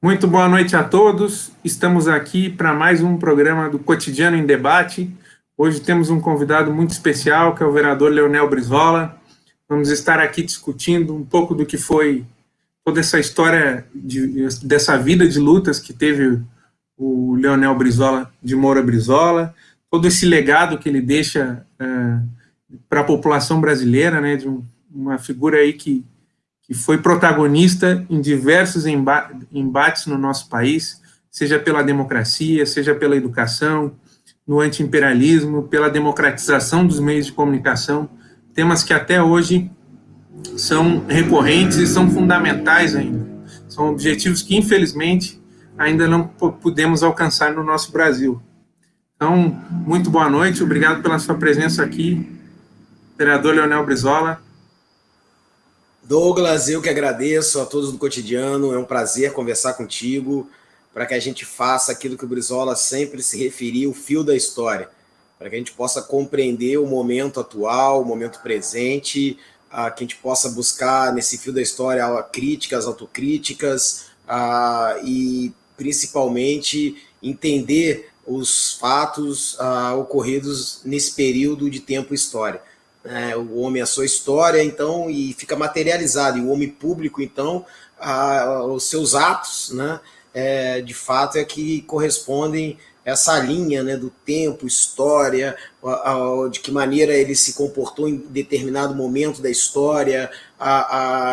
Muito boa noite a todos. Estamos aqui para mais um programa do Cotidiano em Debate. Hoje temos um convidado muito especial, que é o vereador Leonel Brizola. Vamos estar aqui discutindo um pouco do que foi toda essa história dessa vida de lutas que teve o Leonel Brizola de Moura Brizola, todo esse legado que ele deixa para a população brasileira, né, de uma figura aí que foi protagonista em diversos embates no nosso país, seja pela democracia, seja pela educação, no antiimperialismo, pela democratização dos meios de comunicação, temas que até hoje são recorrentes e são fundamentais ainda. São objetivos que, infelizmente, ainda não pudemos alcançar no nosso Brasil. Então, muito boa noite, obrigado pela sua presença aqui, vereador Leonel Brizola. Douglas, eu que agradeço a todos do Cotidiano, é um prazer conversar contigo para que a gente faça aquilo que o Brizola sempre se referiu, o fio da história, para que a gente possa compreender o momento atual, o momento presente, que a gente possa buscar nesse fio da história críticas, autocríticas e principalmente entender os fatos ocorridos nesse período de tempo histórico. O homem é a sua história, então, e fica materializado, e o homem público, então, os seus atos, né, de fato, é que correspondem essa linha, né, do tempo, história, de que maneira ele se comportou em determinado momento da história,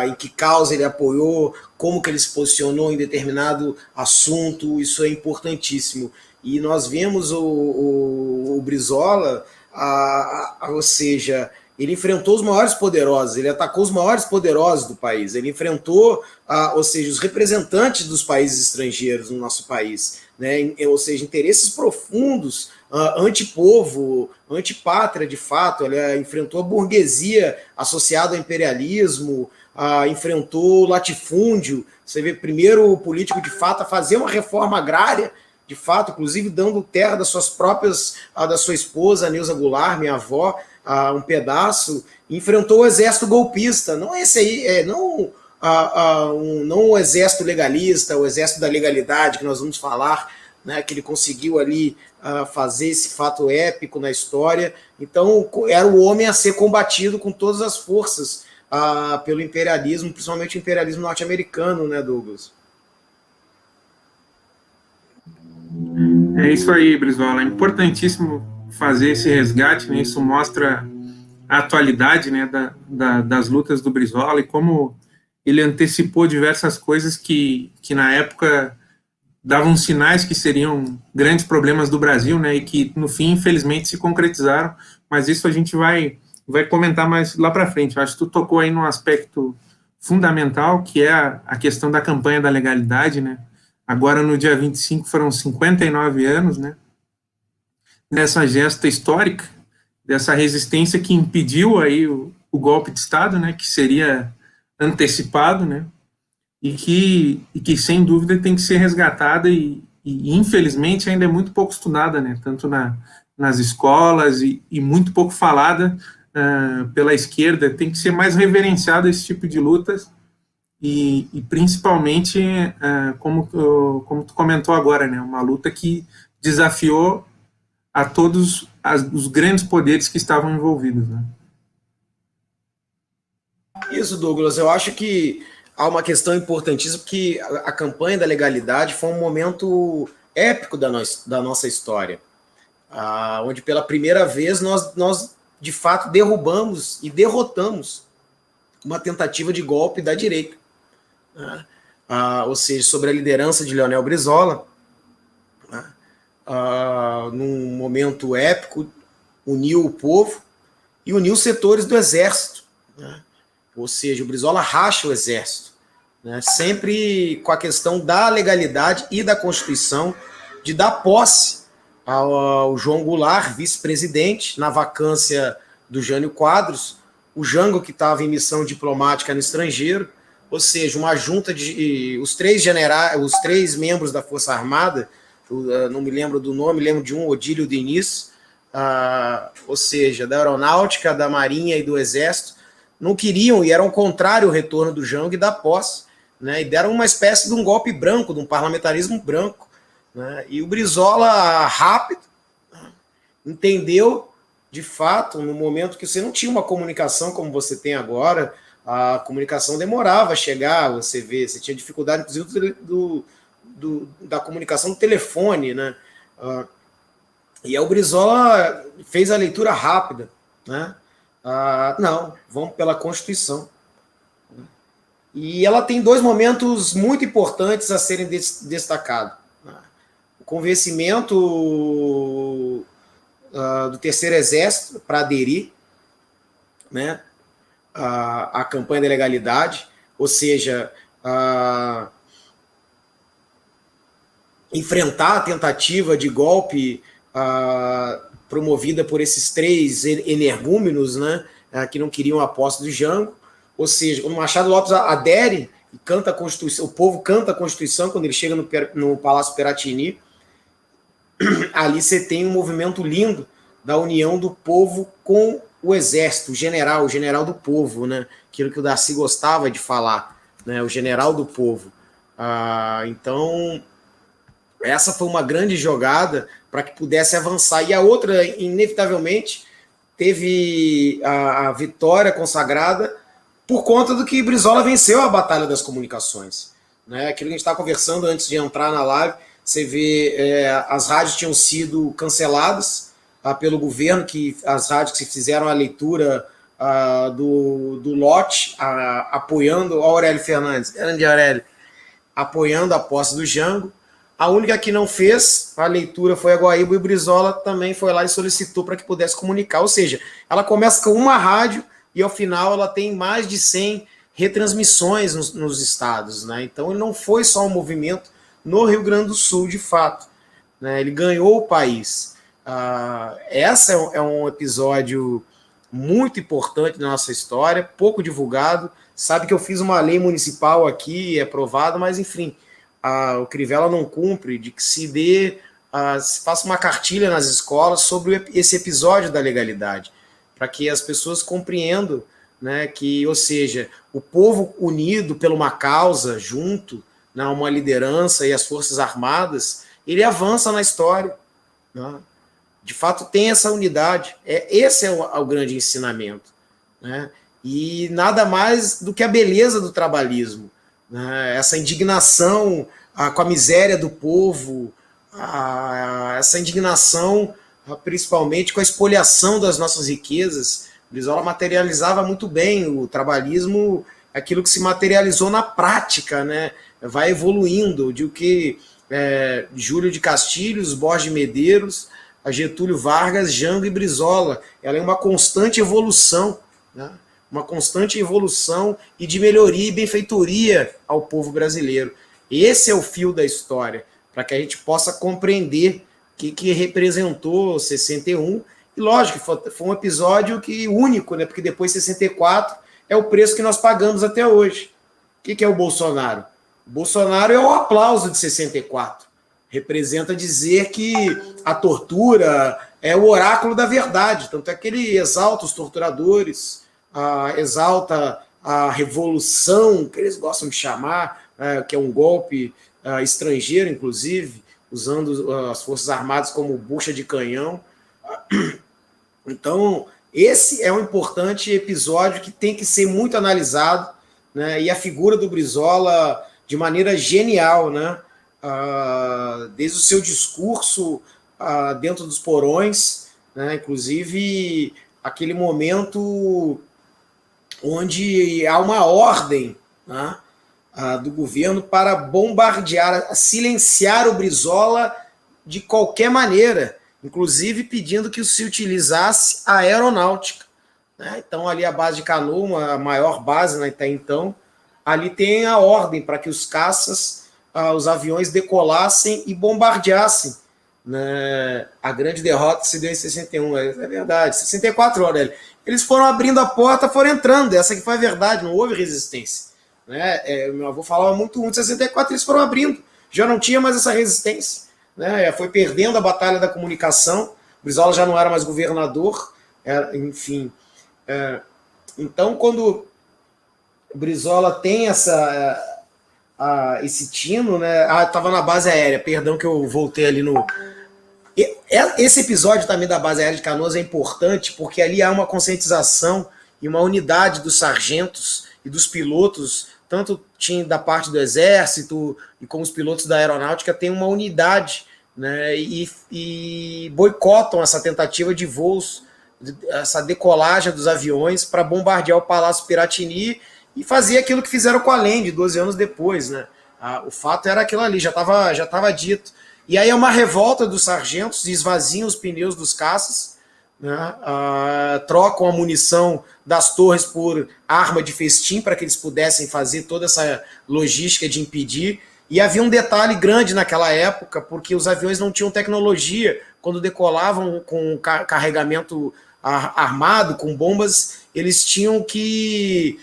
em que causa ele apoiou, como que ele se posicionou em determinado assunto, isso é importantíssimo. E nós vemos o Brizola, ou seja, ele enfrentou os maiores poderosos, ele atacou os maiores poderosos do país, ele enfrentou, ou seja, os representantes dos países estrangeiros no nosso país, né? Ou seja, interesses profundos, antipovo, antipátria, de fato. Ele enfrentou a burguesia associada ao imperialismo, enfrentou o latifúndio. Você vê, primeiro o político, de fato, a fazer uma reforma agrária, de fato, inclusive dando terra das suas próprias, da sua esposa, Neuza Goulart, minha avó, um pedaço, enfrentou o exército golpista, não esse aí, não o exército legalista, o exército da legalidade, que nós vamos falar, né, que ele conseguiu ali fazer esse fato épico na história. Então, era o homem a ser combatido com todas as forças pelo imperialismo, principalmente o imperialismo norte-americano, né, Douglas? É isso aí, Brizola. É importantíssimo fazer esse resgate, né? Isso mostra a atualidade, né, das lutas do Brizola e como ele antecipou diversas coisas que na época davam sinais que seriam grandes problemas do Brasil, né, e que no fim, infelizmente, se concretizaram, mas isso a gente vai comentar mais lá para frente. Eu acho que tu tocou aí num aspecto fundamental, que é a questão da campanha da legalidade, né. Agora, no dia 25, foram 59 anos, né, dessa gesta histórica, dessa resistência que impediu aí o golpe de Estado, né, que seria antecipado, né, e que sem dúvida tem que ser resgatada e infelizmente ainda é muito pouco estudada, né, tanto nas escolas e muito pouco falada pela esquerda. Tem que ser mais reverenciado esse tipo de lutas e principalmente, como tu comentou agora, né, uma luta que desafiou a todos os grandes poderes que estavam envolvidos, né? Isso, Douglas, eu acho que há uma questão importantíssima, porque a campanha da legalidade foi um momento épico da nossa história, onde pela primeira vez nós de fato derrubamos e derrotamos uma tentativa de golpe da direita, né? Ou seja, sobre a liderança de Leonel Brizola, né? Num momento épico, uniu o povo e uniu setores do exército, né? Ou seja, o Brizola racha o exército, né? Sempre com a questão da legalidade e da Constituição, de dar posse ao João Goulart, vice-presidente, na vacância do Jânio Quadros, o Jango, que estava em missão diplomática no estrangeiro, ou seja, uma junta de os três generais, os três membros da Força Armada, não me lembro do nome, lembro de um, Odílio Diniz, ou seja, da Aeronáutica, da Marinha e do Exército, não queriam e eram contrário ao retorno do Jango e da posse né, e deram uma espécie de um golpe branco, de um parlamentarismo branco, né, e o Brizola, rápido, entendeu, de fato, no momento que você não tinha uma comunicação como você tem agora, a comunicação demorava a chegar, você tinha dificuldade, inclusive, da comunicação do telefone, né? E aí o Brizola fez a leitura rápida, né? Não, vamos pela Constituição. E ela tem dois momentos muito importantes a serem destacados. O convencimento do Terceiro Exército para aderir, né, à campanha da legalidade, ou seja, enfrentar a tentativa de golpe promovida por esses 3 energúmenos, né, que não queriam a posse do Jango. Ou seja, quando Machado Lopes adere e canta a Constituição, o povo canta a Constituição quando ele chega no Palácio Piratini, ali você tem um movimento lindo da união do povo com o exército, o general do povo, né? Aquilo que o Darcy gostava de falar, né? O general do povo. Então, essa foi uma grande jogada para que pudesse avançar. E a outra, inevitavelmente, teve a vitória consagrada por conta do que Brizola venceu a Batalha das Comunicações, né? Aquilo que a gente estava conversando antes de entrar na live, você vê, as rádios tinham sido canceladas pelo governo, as rádios que fizeram a leitura do lote, apoiando o Aurélio Fernandes, grande Aurélio, apoiando a posse do Jango. A única que não fez a leitura foi a Guaíba, e o Brizola também foi lá e solicitou para que pudesse comunicar. Ou seja, ela começa com uma rádio e ao final ela tem mais de 100 retransmissões nos estados, né? Então ele não foi só um movimento no Rio Grande do Sul, de fato, né? Ele ganhou o país. Essa é um episódio muito importante na nossa história, pouco divulgado. Sabe que eu fiz uma lei municipal aqui, é aprovada, mas enfim, o Crivella não cumpre, de que se faça uma cartilha nas escolas sobre esse episódio da legalidade, para que as pessoas compreendam, né, que, ou seja, o povo unido por uma causa, junto, né, uma liderança e as Forças Armadas, ele avança na história, né? De fato tem essa unidade, esse é o grande ensinamento, né? E nada mais do que a beleza do trabalhismo, né? Essa indignação com a miséria do povo, essa indignação principalmente com a espoliação das nossas riquezas. Brizola materializava muito bem o trabalhismo, aquilo que se materializou na prática, né? Vai evoluindo, de o que Júlio de Castilhos, Borges de Medeiros, a Getúlio Vargas, Jango e Brizola. Ela é uma constante evolução, né? Uma constante evolução e de melhoria e benfeitoria ao povo brasileiro. Esse é o fio da história, para que a gente possa compreender o que representou 61. E lógico, foi um episódio único, né? Porque depois de 64 é o preço que nós pagamos até hoje. O que é o Bolsonaro? O Bolsonaro é o aplauso de 64. Representa dizer que a tortura é o oráculo da verdade. Tanto é que ele exalta os torturadores, exalta a revolução, que eles gostam de chamar, que é um golpe estrangeiro, inclusive, usando as Forças Armadas como bucha de canhão. Então, esse é um importante episódio que tem que ser muito analisado, né? E a figura do Brizola, de maneira genial, né? Desde o seu discurso dentro dos porões, né? Inclusive aquele momento onde há uma ordem, né, do governo para bombardear, silenciar o Brizola de qualquer maneira, inclusive pedindo que se utilizasse a aeronáutica, né? Então ali a base de Canoa, a maior base, né, até então, ali tem a ordem para que os caças, os aviões decolassem e bombardeassem, né? A grande derrota se deu em 61, é verdade, 64 horas. Eles foram abrindo a porta, foram entrando, essa que foi a verdade, não houve resistência, né? Meu avô falava muito, em 64 eles foram abrindo, já não tinha mais essa resistência, né? Foi perdendo a batalha da comunicação, Brizola já não era mais governador, enfim. Então, quando Brizola tem esse tino, né? Tava na base aérea, perdão que eu voltei ali no... Esse episódio também da base aérea de Canoas é importante porque ali há uma conscientização e uma unidade dos sargentos e dos pilotos, tanto da parte do exército e como os pilotos da aeronáutica, tem uma unidade, né, e boicotam essa tentativa de voos, essa decolagem dos aviões para bombardear o Palácio Piratini e fazer aquilo que fizeram com a Allende 12 anos depois. Né? O fato era aquilo ali, já estava dito. E aí é uma revolta dos sargentos, esvaziam os pneus dos caças, né, trocam a munição das torres por arma de festim para que eles pudessem fazer toda essa logística de impedir. E havia um detalhe grande naquela época, porque os aviões não tinham tecnologia. Quando decolavam com carregamento armado, com bombas, eles tinham que...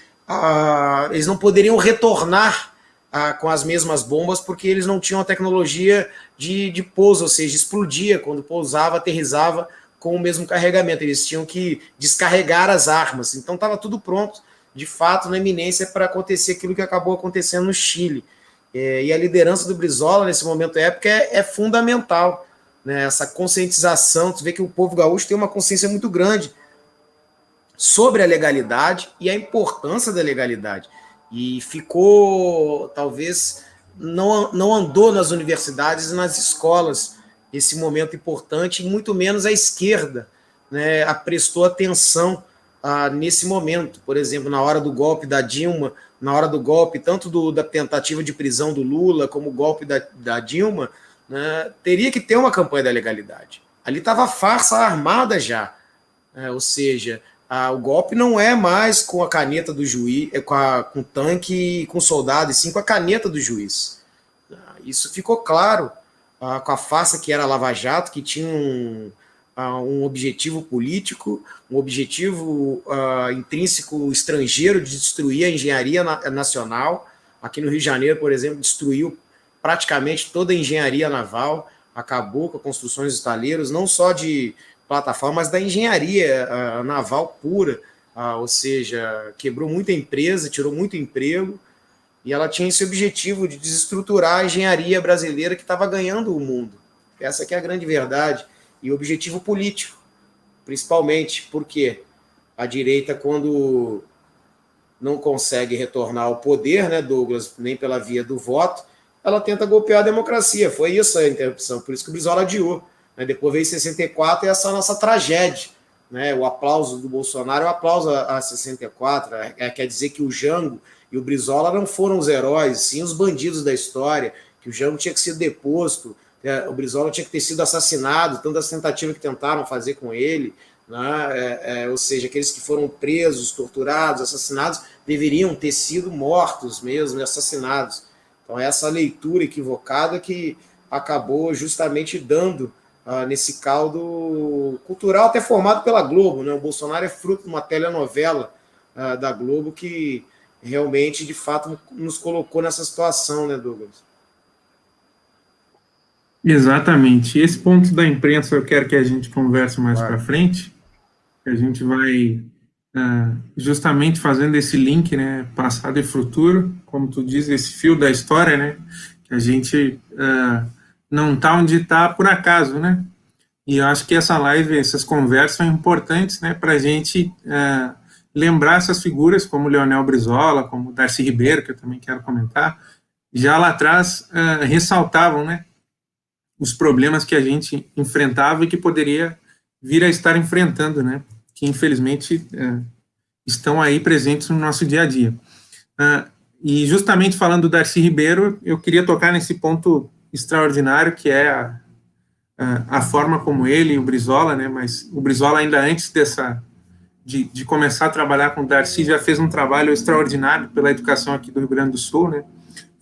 eles não poderiam retornar com as mesmas bombas, porque eles não tinham a tecnologia de pouso, ou seja, explodia quando pousava, aterrissava com o mesmo carregamento. Eles tinham que descarregar as armas. Então estava tudo pronto, de fato, na iminência para acontecer aquilo que acabou acontecendo no Chile. E a liderança do Brizola, nesse momento época, é fundamental. Né? Essa conscientização, tu vê que o povo gaúcho tem uma consciência muito grande sobre a legalidade e a importância da legalidade. E ficou, talvez, não andou nas universidades e nas escolas esse momento importante, e muito menos a esquerda, né, prestou atenção nesse momento. Por exemplo, na hora do golpe da Dilma, na hora do golpe tanto da tentativa de prisão do Lula como o golpe da Dilma, né, teria que ter uma campanha da legalidade. Ali estava farsa armada já, ou seja... o golpe não é mais com a caneta do juiz, com tanque e com soldado, e sim com a caneta do juiz. Isso ficou claro com a farsa que era a Lava Jato, que tinha um objetivo político, um objetivo intrínseco estrangeiro de destruir a engenharia nacional. Aqui no Rio de Janeiro, por exemplo, destruiu praticamente toda a engenharia naval, acabou com a construção dos estaleiros, não só de plataformas da engenharia naval pura, ou seja, quebrou muita empresa, tirou muito emprego, e ela tinha esse objetivo de desestruturar a engenharia brasileira que estava ganhando o mundo. Essa que é a grande verdade. E o objetivo político, principalmente, porque a direita, quando não consegue retornar ao poder, né, Douglas, nem pela via do voto, ela tenta golpear a democracia. Foi isso a interrupção, por isso que o Brizola adiou. Depois veio 64 e essa nossa tragédia. Né? O aplauso do Bolsonaro é o aplauso a 64. Quer dizer que o Jango e o Brizola não foram os heróis, sim os bandidos da história, que o Jango tinha que ser deposto, o Brizola tinha que ter sido assassinado, tantas tentativas que tentaram fazer com ele, né? Ou seja, aqueles que foram presos, torturados, assassinados, deveriam ter sido mortos mesmo, assassinados. Então essa leitura equivocada que acabou justamente dando nesse caldo cultural até formado pela Globo. Né? O Bolsonaro é fruto de uma telenovela da Globo que realmente, de fato, nos colocou nessa situação, né, Douglas? Exatamente. Esse ponto da imprensa eu quero que a gente converse mais para frente. A gente vai justamente fazendo esse link, né, passado e futuro, como tu diz, esse fio da história, né, que a gente... não está onde está por acaso, né? E eu acho que essa live, essas conversas são importantes, né, para a gente lembrar essas figuras como Leonel Brizola, como Darcy Ribeiro, que eu também quero comentar, já lá atrás ressaltavam, né, os problemas que a gente enfrentava e que poderia vir a estar enfrentando, né, que infelizmente estão aí presentes no nosso dia a dia. E justamente falando do Darcy Ribeiro, eu queria tocar nesse ponto extraordinário, que é a forma como ele e o Brizola, né, mas o Brizola ainda antes de começar a trabalhar com o Darcy, já fez um trabalho extraordinário pela educação aqui do Rio Grande do Sul, né,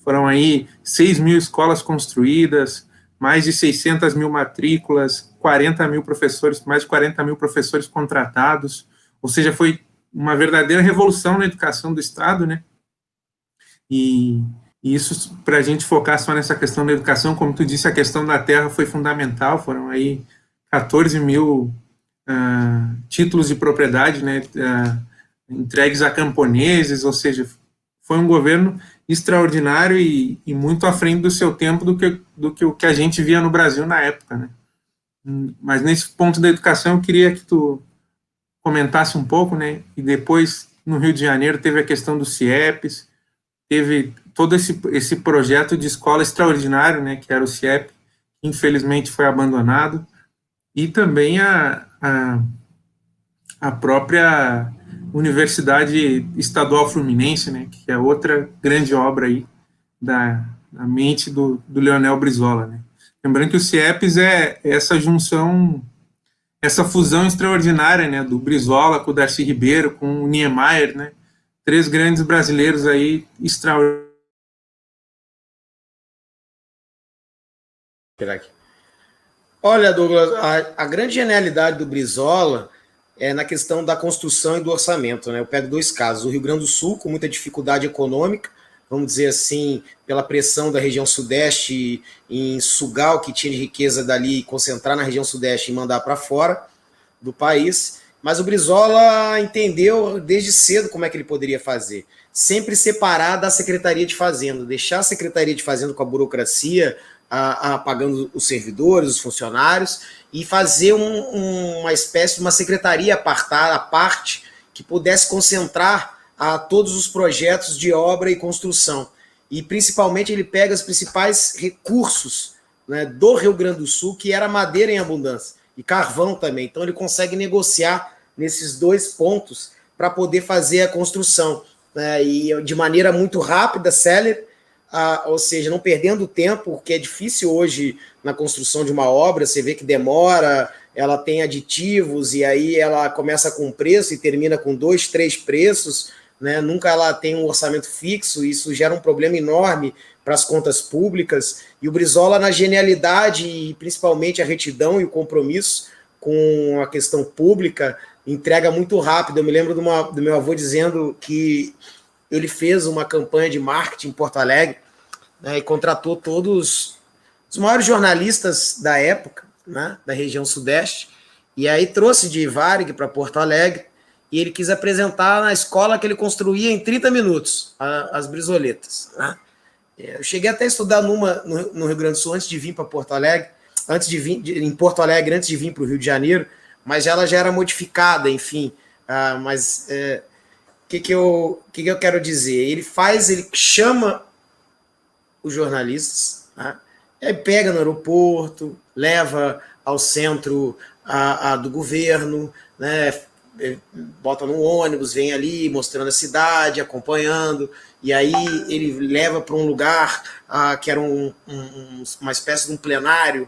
foram aí 6 mil escolas construídas, mais de 600 mil matrículas, 40 mil professores, mais de 40 mil professores contratados, ou seja, foi uma verdadeira revolução na educação do Estado, né, e isso, para a gente focar só nessa questão da educação, como tu disse, a questão da terra foi fundamental, foram aí 14 mil títulos de propriedade, né, entregues a camponeses, ou seja, foi um governo extraordinário e muito à frente do seu tempo do que o que a gente via no Brasil na época, né? Mas nesse ponto da educação eu queria que tu comentasse um pouco, né? E depois no Rio de Janeiro teve a questão dos CIEPs, teve todo esse projeto de escola extraordinário, né? Que era o CIEP, que infelizmente foi abandonado, e também a própria Universidade Estadual Fluminense, né? Que é outra grande obra aí da mente do Leonel Brizola, né? Lembrando que o CIEPs é essa junção, essa fusão extraordinária, né, do Brizola com o Darcy Ribeiro, com o Niemeyer, né, três grandes brasileiros aí extraordinários. Olha, Douglas, a grande genialidade do Brizola é na questão da construção e do orçamento, né? Eu pego dois casos, o Rio Grande do Sul, com muita dificuldade econômica, vamos dizer assim, pela pressão da região sudeste em sugar o que tinha de riqueza dali, concentrar na região sudeste e mandar para fora do país. Mas o Brizola entendeu desde cedo como é que ele poderia fazer. Sempre separar da Secretaria de Fazenda, deixar a Secretaria de Fazenda com a burocracia, pagando os servidores, os funcionários, e fazer uma espécie de uma secretaria à parte que pudesse concentrar todos os projetos de obra e construção. E, principalmente, ele pega os principais recursos, né, do Rio Grande do Sul, que era madeira em abundância, e carvão também. Então, ele consegue negociar nesses dois pontos para poder fazer a construção, né, e de maneira muito rápida, célere, ou seja, não perdendo tempo, que é difícil hoje na construção de uma obra, você vê que demora, ela tem aditivos, e aí ela começa com um preço e termina com 2, 3 preços, né? Nunca ela tem um orçamento fixo, isso gera um problema enorme para as contas públicas, e o Brizola, na genialidade e principalmente a retidão e o compromisso com a questão pública, entrega muito rápido. Eu me lembro do meu avô dizendo que ele fez uma campanha de marketing em Porto Alegre, né, e contratou todos os maiores jornalistas da época, né, da região sudeste, e aí trouxe de Varig para Porto Alegre, e ele quis apresentar na escola que ele construía em 30 minutos, as brisoletas. Né? Eu cheguei até a estudar no Rio Grande do Sul antes de vir para Porto Alegre, em Porto Alegre, antes de vir para o Rio de Janeiro, mas ela já era modificada, enfim. Mas o que eu quero dizer? Ele chama os jornalistas, né? Aí pega no aeroporto, leva ao centro do governo, né? Bota no ônibus, vem ali mostrando a cidade, acompanhando, e aí ele leva para um lugar que era uma espécie de um plenário,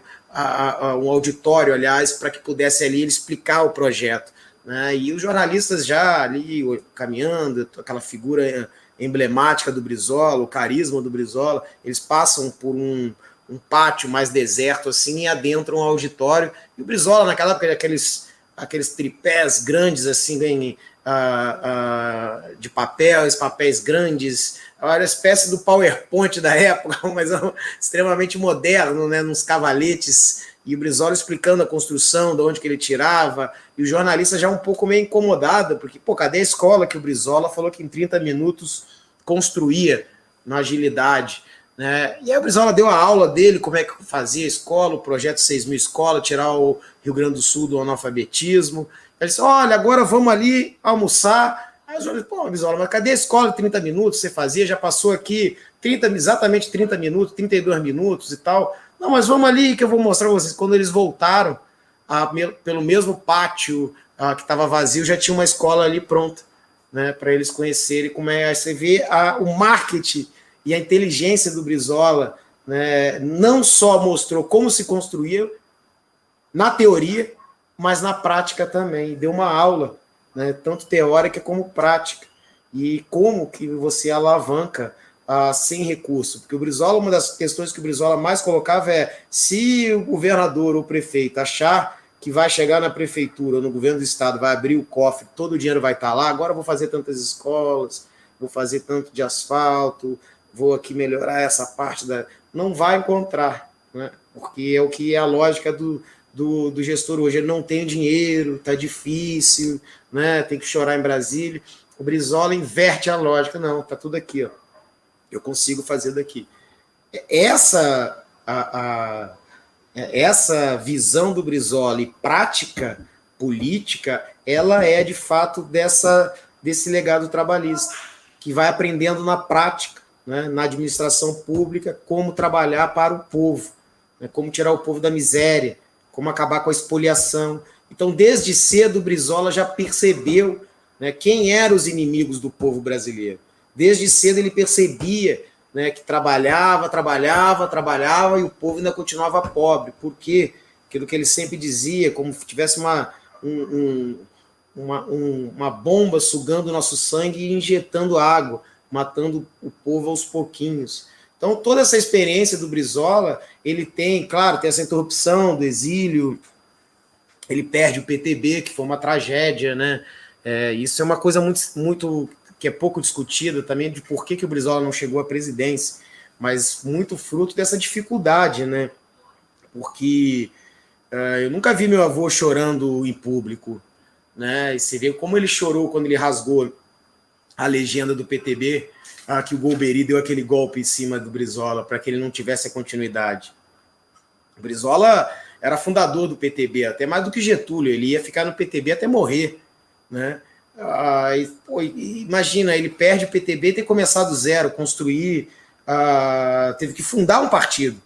um auditório, aliás, para que pudesse ali ele explicar o projeto, né? E os jornalistas já ali caminhando, aquela figura emblemática do Brizola, o carisma do Brizola, eles passam por um pátio mais deserto assim e adentram um auditório, e o Brizola naquela época aqueles tripés grandes assim de papéis grandes, era uma espécie do PowerPoint da época, mas extremamente moderno, né, nos cavaletes, e o Brizola explicando a construção, de onde que ele tirava, e o jornalista já um pouco meio incomodado, porque, cadê a escola que o Brizola falou que em 30 minutos construía na agilidade, né? E aí o Brizola deu a aula dele, como é que fazia a escola, o projeto 6.000 escolas, tirar o Rio Grande do Sul do analfabetismo. Ele disse, olha, agora vamos ali almoçar. Aí os jornalistas, Brizola, mas cadê a escola de 30 minutos você fazia? Já passou aqui exatamente 30 minutos, 32 minutos e tal. Não, mas vamos ali que eu vou mostrar pra vocês. Quando eles voltaram pelo mesmo pátio que estava vazio, já tinha uma escola ali pronta, né, para eles conhecerem como é. Aí você vê o marketing e a inteligência do Brizola, né, não só mostrou como se construía na teoria, mas na prática também. Deu uma aula, né, tanto teórica como prática. E como que você alavanca sem recurso. Porque o Brizola, uma das questões que o Brizola mais colocava é se o governador ou o prefeito achar que vai chegar na prefeitura ou no governo do estado, vai abrir o cofre, todo o dinheiro vai estar lá, agora eu vou fazer tantas escolas, vou fazer tanto de asfalto, vou aqui melhorar essa parte não vai encontrar, né? Porque é o que é a lógica do gestor hoje. Ele não tem dinheiro, está difícil, né? Tem que chorar em Brasília. O Brizola inverte a lógica. Não, está tudo aqui, ó. eu consigo fazer daqui. Essa visão do Brizola e prática política, ela é de fato desse legado trabalhista, que vai aprendendo na prática, né, na administração pública, como trabalhar para o povo, né, como tirar o povo da miséria, como acabar com a espoliação. Então, desde cedo, o Brizola já percebeu, né, quem eram os inimigos do povo brasileiro. Desde cedo ele percebia, né, que trabalhava e o povo ainda continuava pobre. Por quê? Aquilo que ele sempre dizia, como se tivesse uma bomba sugando o nosso sangue e injetando água, matando o povo aos pouquinhos. Então, toda essa experiência do Brizola, ele tem, claro, tem essa interrupção do exílio, ele perde o PTB, que foi uma tragédia, né? Isso é uma coisa muito que é pouco discutida também, de por que o Brizola não chegou à presidência, mas muito fruto dessa dificuldade, né? Porque eu nunca vi meu avô chorando em público, né? E você vê como ele chorou quando ele rasgou a legenda do PTB, que o Golbery deu aquele golpe em cima do Brizola para que ele não tivesse a continuidade. O Brizola era fundador do PTB, até mais do que Getúlio, ele ia ficar no PTB até morrer, né? Imagina, ele perde o PTB e ter começado do zero, construir, teve que fundar um partido.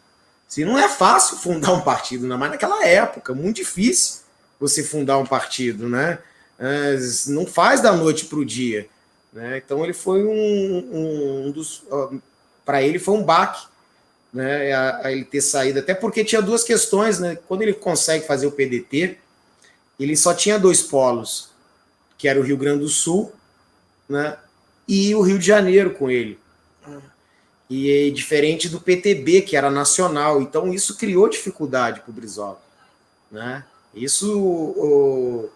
Assim, não é fácil fundar um partido, ainda mais naquela época, muito difícil você fundar um partido, né? Não faz da noite para o dia, né? Então ele foi para ele foi um baque, né? A ele ter saído, até porque tinha duas questões, né? Quando ele consegue fazer o PDT, ele só tinha dois polos, que era o Rio Grande do Sul, né, e o Rio de Janeiro com ele. E diferente do PTB, que era nacional. Então, isso criou dificuldade para o Brizola, né? O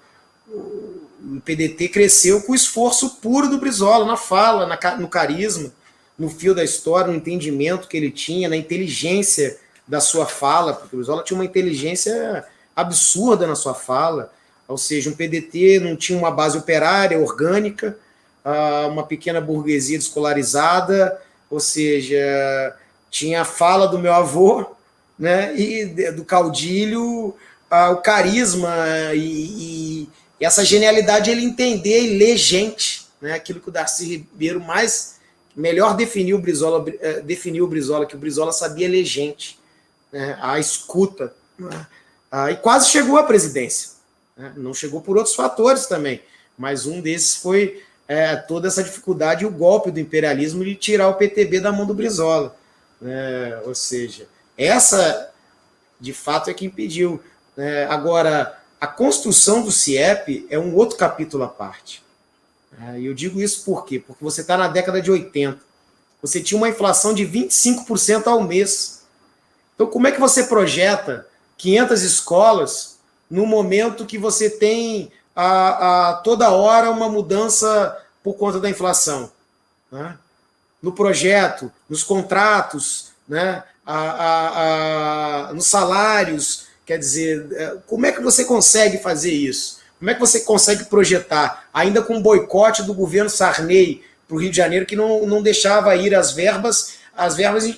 PDT cresceu com o esforço puro do Brizola, na fala, no carisma, no fio da história, no entendimento que ele tinha, na inteligência da sua fala, porque o Brizola tinha uma inteligência absurda na sua fala. Ou seja, um PDT não tinha uma base operária orgânica, uma pequena burguesia descolarizada, ou seja, tinha a fala do meu avô, né, e do caudilho, o carisma e essa genialidade de ele entender e ler gente, né, aquilo que o Darcy Ribeiro melhor definiu o Brizola, que o Brizola sabia ler gente, né, a escuta, né, e quase chegou à presidência. Não chegou por outros fatores também, mas um desses foi toda essa dificuldade e o golpe do imperialismo de tirar o PTB da mão do Brizola. Ou seja, essa de fato é que impediu. Agora, a construção do CIEP é um outro capítulo à parte. E eu digo isso por quê? Porque você está na década de 80, você tinha uma inflação de 25% ao mês. Então, como é que você projeta 500 escolas no momento que você tem toda hora uma mudança por conta da inflação, né? No projeto, nos contratos, né? Nos salários, quer dizer, como é que você consegue fazer isso? Como é que você consegue projetar, ainda com o boicote do governo Sarney para o Rio de Janeiro, que não deixava ir as verbas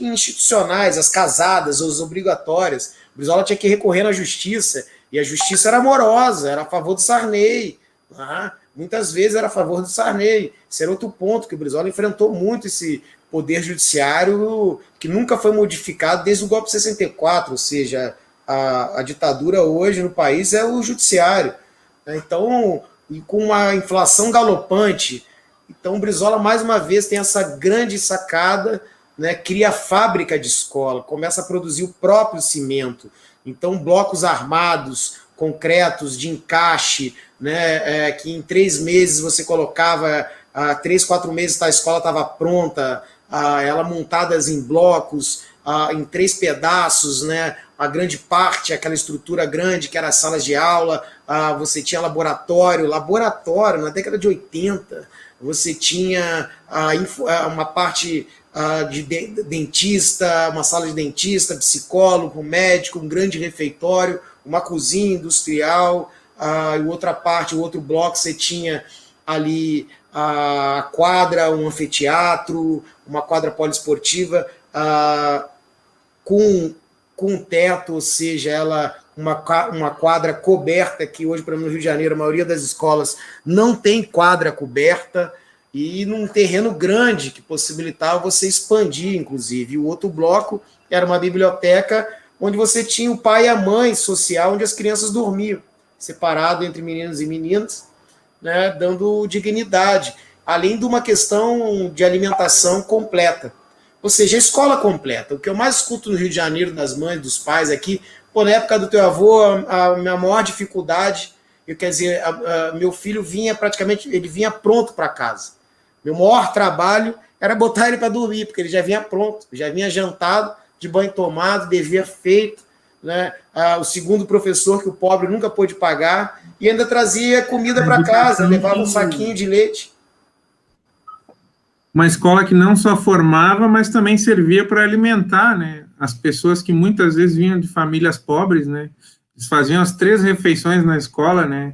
institucionais, as casadas, as obrigatórias. O Brizola tinha que recorrer na justiça, e a justiça era amorosa, era a favor do Sarney. Muitas vezes era a favor do Sarney. Esse era outro ponto, que o Brizola enfrentou muito esse poder judiciário que nunca foi modificado desde o golpe de 64, ou seja, a ditadura hoje no país é o judiciário. Então, e com uma inflação galopante, então o Brizola mais uma vez tem essa grande sacada, né, cria fábrica de escola, começa a produzir o próprio cimento. Então, blocos armados, concretos, de encaixe, né, que em 3 meses você colocava, 3, 4 meses a escola estava pronta, ela montadas em blocos, em 3 pedaços, né, a grande parte, aquela estrutura grande que era as salas de aula, você tinha laboratório, na década de 80, você tinha uma parte de dentista, uma sala de dentista, psicólogo, médico, um grande refeitório, uma cozinha industrial, e outra parte, o outro bloco, você tinha ali a quadra, um anfiteatro, uma quadra poliesportiva com teto, ou seja, ela uma quadra coberta, que hoje, para no Rio de Janeiro, a maioria das escolas não tem quadra coberta, e num terreno grande que possibilitava você expandir, inclusive. E o outro bloco era uma biblioteca onde você tinha o pai e a mãe social, onde as crianças dormiam, separado entre meninos e meninas, né, dando dignidade, além de uma questão de alimentação completa. Ou seja, a escola completa. O que eu mais escuto no Rio de Janeiro, das mães, dos pais aqui, na época do teu avô, a minha maior dificuldade, quer dizer, meu filho ele vinha pronto para casa. Meu maior trabalho era botar ele para dormir, porque ele já vinha pronto, já vinha jantado, de banho tomado, dever feito, né? O segundo professor que o pobre nunca pôde pagar, e ainda trazia comida para casa, levava um saquinho de leite. Uma escola que não só formava, mas também servia para alimentar, né, as pessoas que muitas vezes vinham de famílias pobres, né? Eles faziam as 3 refeições na escola, né?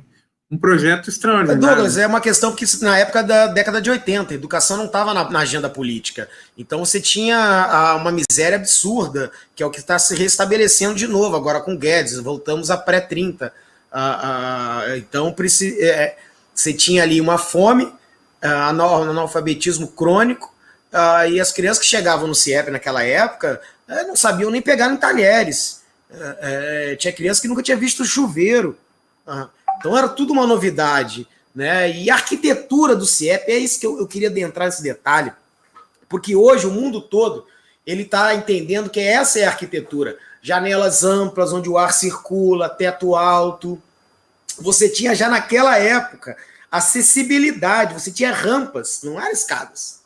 Um projeto extraordinário. Douglas, é uma questão que na época da década de 80, a educação não estava na agenda política. Então você tinha uma miséria absurda, que é o que está se restabelecendo de novo, agora com Guedes, voltamos a pré-30. Então você tinha ali uma fome, analfabetismo crônico, e as crianças que chegavam no CIEP naquela época não sabiam nem pegar em talheres. Tinha criança que nunca tinha visto chuveiro. Então era tudo uma novidade, né? E a arquitetura do CIEP, é isso que eu queria adentrar nesse detalhe, porque hoje o mundo todo ele está entendendo que essa é a arquitetura. Janelas amplas, onde o ar circula, teto alto. Você tinha já naquela época acessibilidade, você tinha rampas, não eram escadas.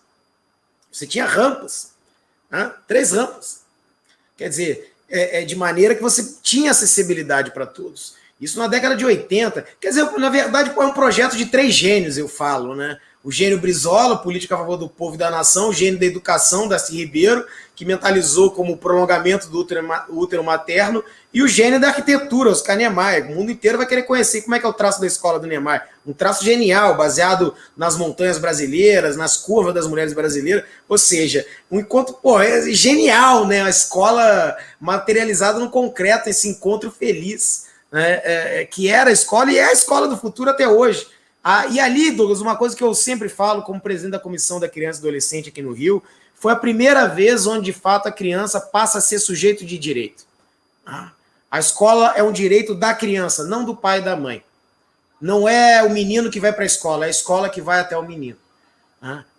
Você tinha rampas, 3 rampas. Quer dizer, de maneira que você tinha acessibilidade para todos. Isso na década de 80. Quer dizer, na verdade, é um projeto de 3 gênios, eu falo, né? O gênio Brizola, política a favor do povo e da nação, o gênio da educação, Darcy Ribeiro, que mentalizou como prolongamento do útero materno, e o gênio da arquitetura, Oscar Niemeyer. O mundo inteiro vai querer conhecer como é que é o traço da escola do Niemeyer. Um traço genial, baseado nas montanhas brasileiras, nas curvas das mulheres brasileiras. Ou seja, um encontro, é genial, né? A escola materializada no concreto, esse encontro feliz, né? Que era a escola e é a escola do futuro até hoje. E ali, Douglas, uma coisa que eu sempre falo como presidente da Comissão da Criança e Adolescente aqui no Rio, foi a primeira vez onde, de fato, a criança passa a ser sujeito de direito. A escola é um direito da criança, não do pai e da mãe. Não é o menino que vai para a escola, é a escola que vai até o menino.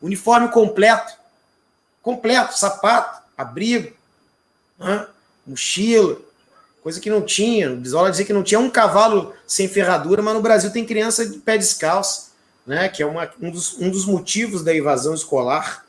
Uniforme completo, sapato, abrigo, mochila, coisa que não tinha. O Brizola dizia que não tinha um cavalo sem ferradura, mas no Brasil tem criança de pé descalço, né? Que é um dos motivos da evasão escolar.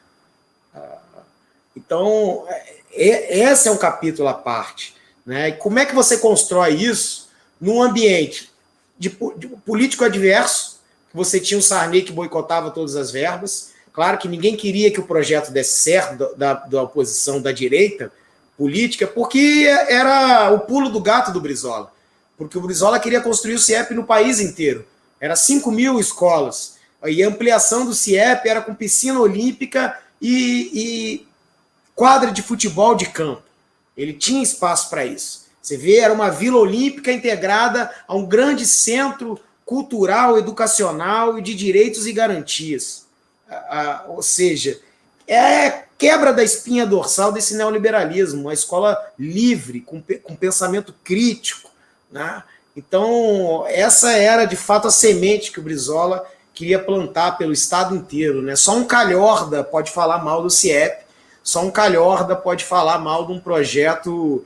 Então, esse é um capítulo à parte, né? E como é que você constrói isso num ambiente de político adverso, que você tinha o Sarney que boicotava todas as verbas. Claro que ninguém queria que o projeto desse certo da oposição da direita política, porque era o pulo do gato do Brizola. Porque o Brizola queria construir o CIEP no país inteiro. Era 5.000 escolas. E a ampliação do CIEP era com piscina olímpica e quadra de futebol de campo. Ele tinha espaço para isso. Você vê, era uma vila olímpica integrada a um grande centro cultural, educacional e de direitos e garantias. Ou seja, quebra da espinha dorsal desse neoliberalismo, uma escola livre, com pensamento crítico, né? Então, essa era, de fato, a semente que o Brizola queria plantar pelo Estado inteiro, né? Só um calhorda pode falar mal do CIEP, só um calhorda pode falar mal de um projeto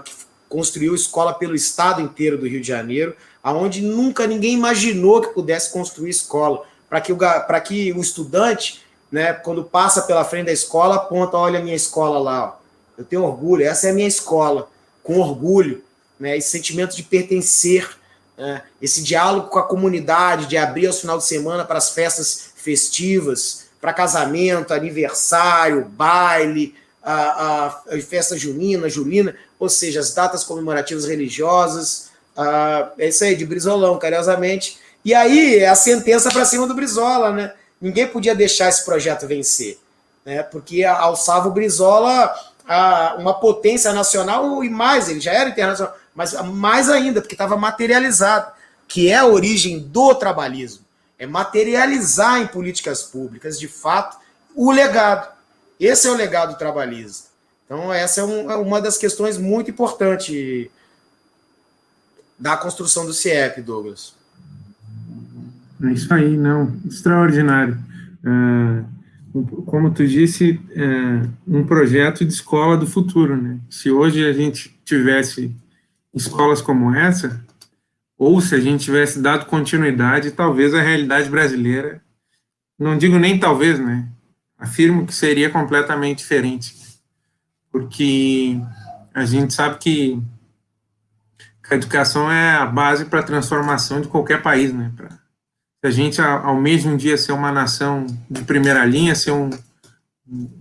que construiu escola pelo Estado inteiro do Rio de Janeiro, onde nunca ninguém imaginou que pudesse construir escola, para que o estudante, né, quando passa pela frente da escola, aponta, olha a minha escola lá, ó. Eu tenho orgulho, essa é a minha escola, com orgulho, né, esse sentimento de pertencer, né, esse diálogo com a comunidade, de abrir aos final de semana para as festas festivas, para casamento, aniversário, baile, a festa junina, ou seja, as datas comemorativas religiosas, é isso aí, de Brizolão, carinhosamente. E aí, a sentença para cima do Brizola, né? Ninguém podia deixar esse projeto vencer. né, porque alçava o Brizola a uma potência nacional e mais, ele já era internacional, mas mais ainda, porque estava materializado, que é a origem do trabalhismo, é materializar em políticas públicas, de fato, o legado. Esse é o legado trabalhista. Então, essa é uma das questões muito importantes da construção do CIEP, Douglas. É isso aí, não, extraordinário. Como tu disse, um projeto de escola do futuro, né? Se hoje a gente tivesse escolas como essa, ou se a gente tivesse dado continuidade, talvez a realidade brasileira, não digo nem talvez, né? Afirmo que seria completamente diferente, porque a gente sabe que a educação é a base para a transformação de qualquer país, né? Se a gente almeja um dia ser uma nação de primeira linha, ser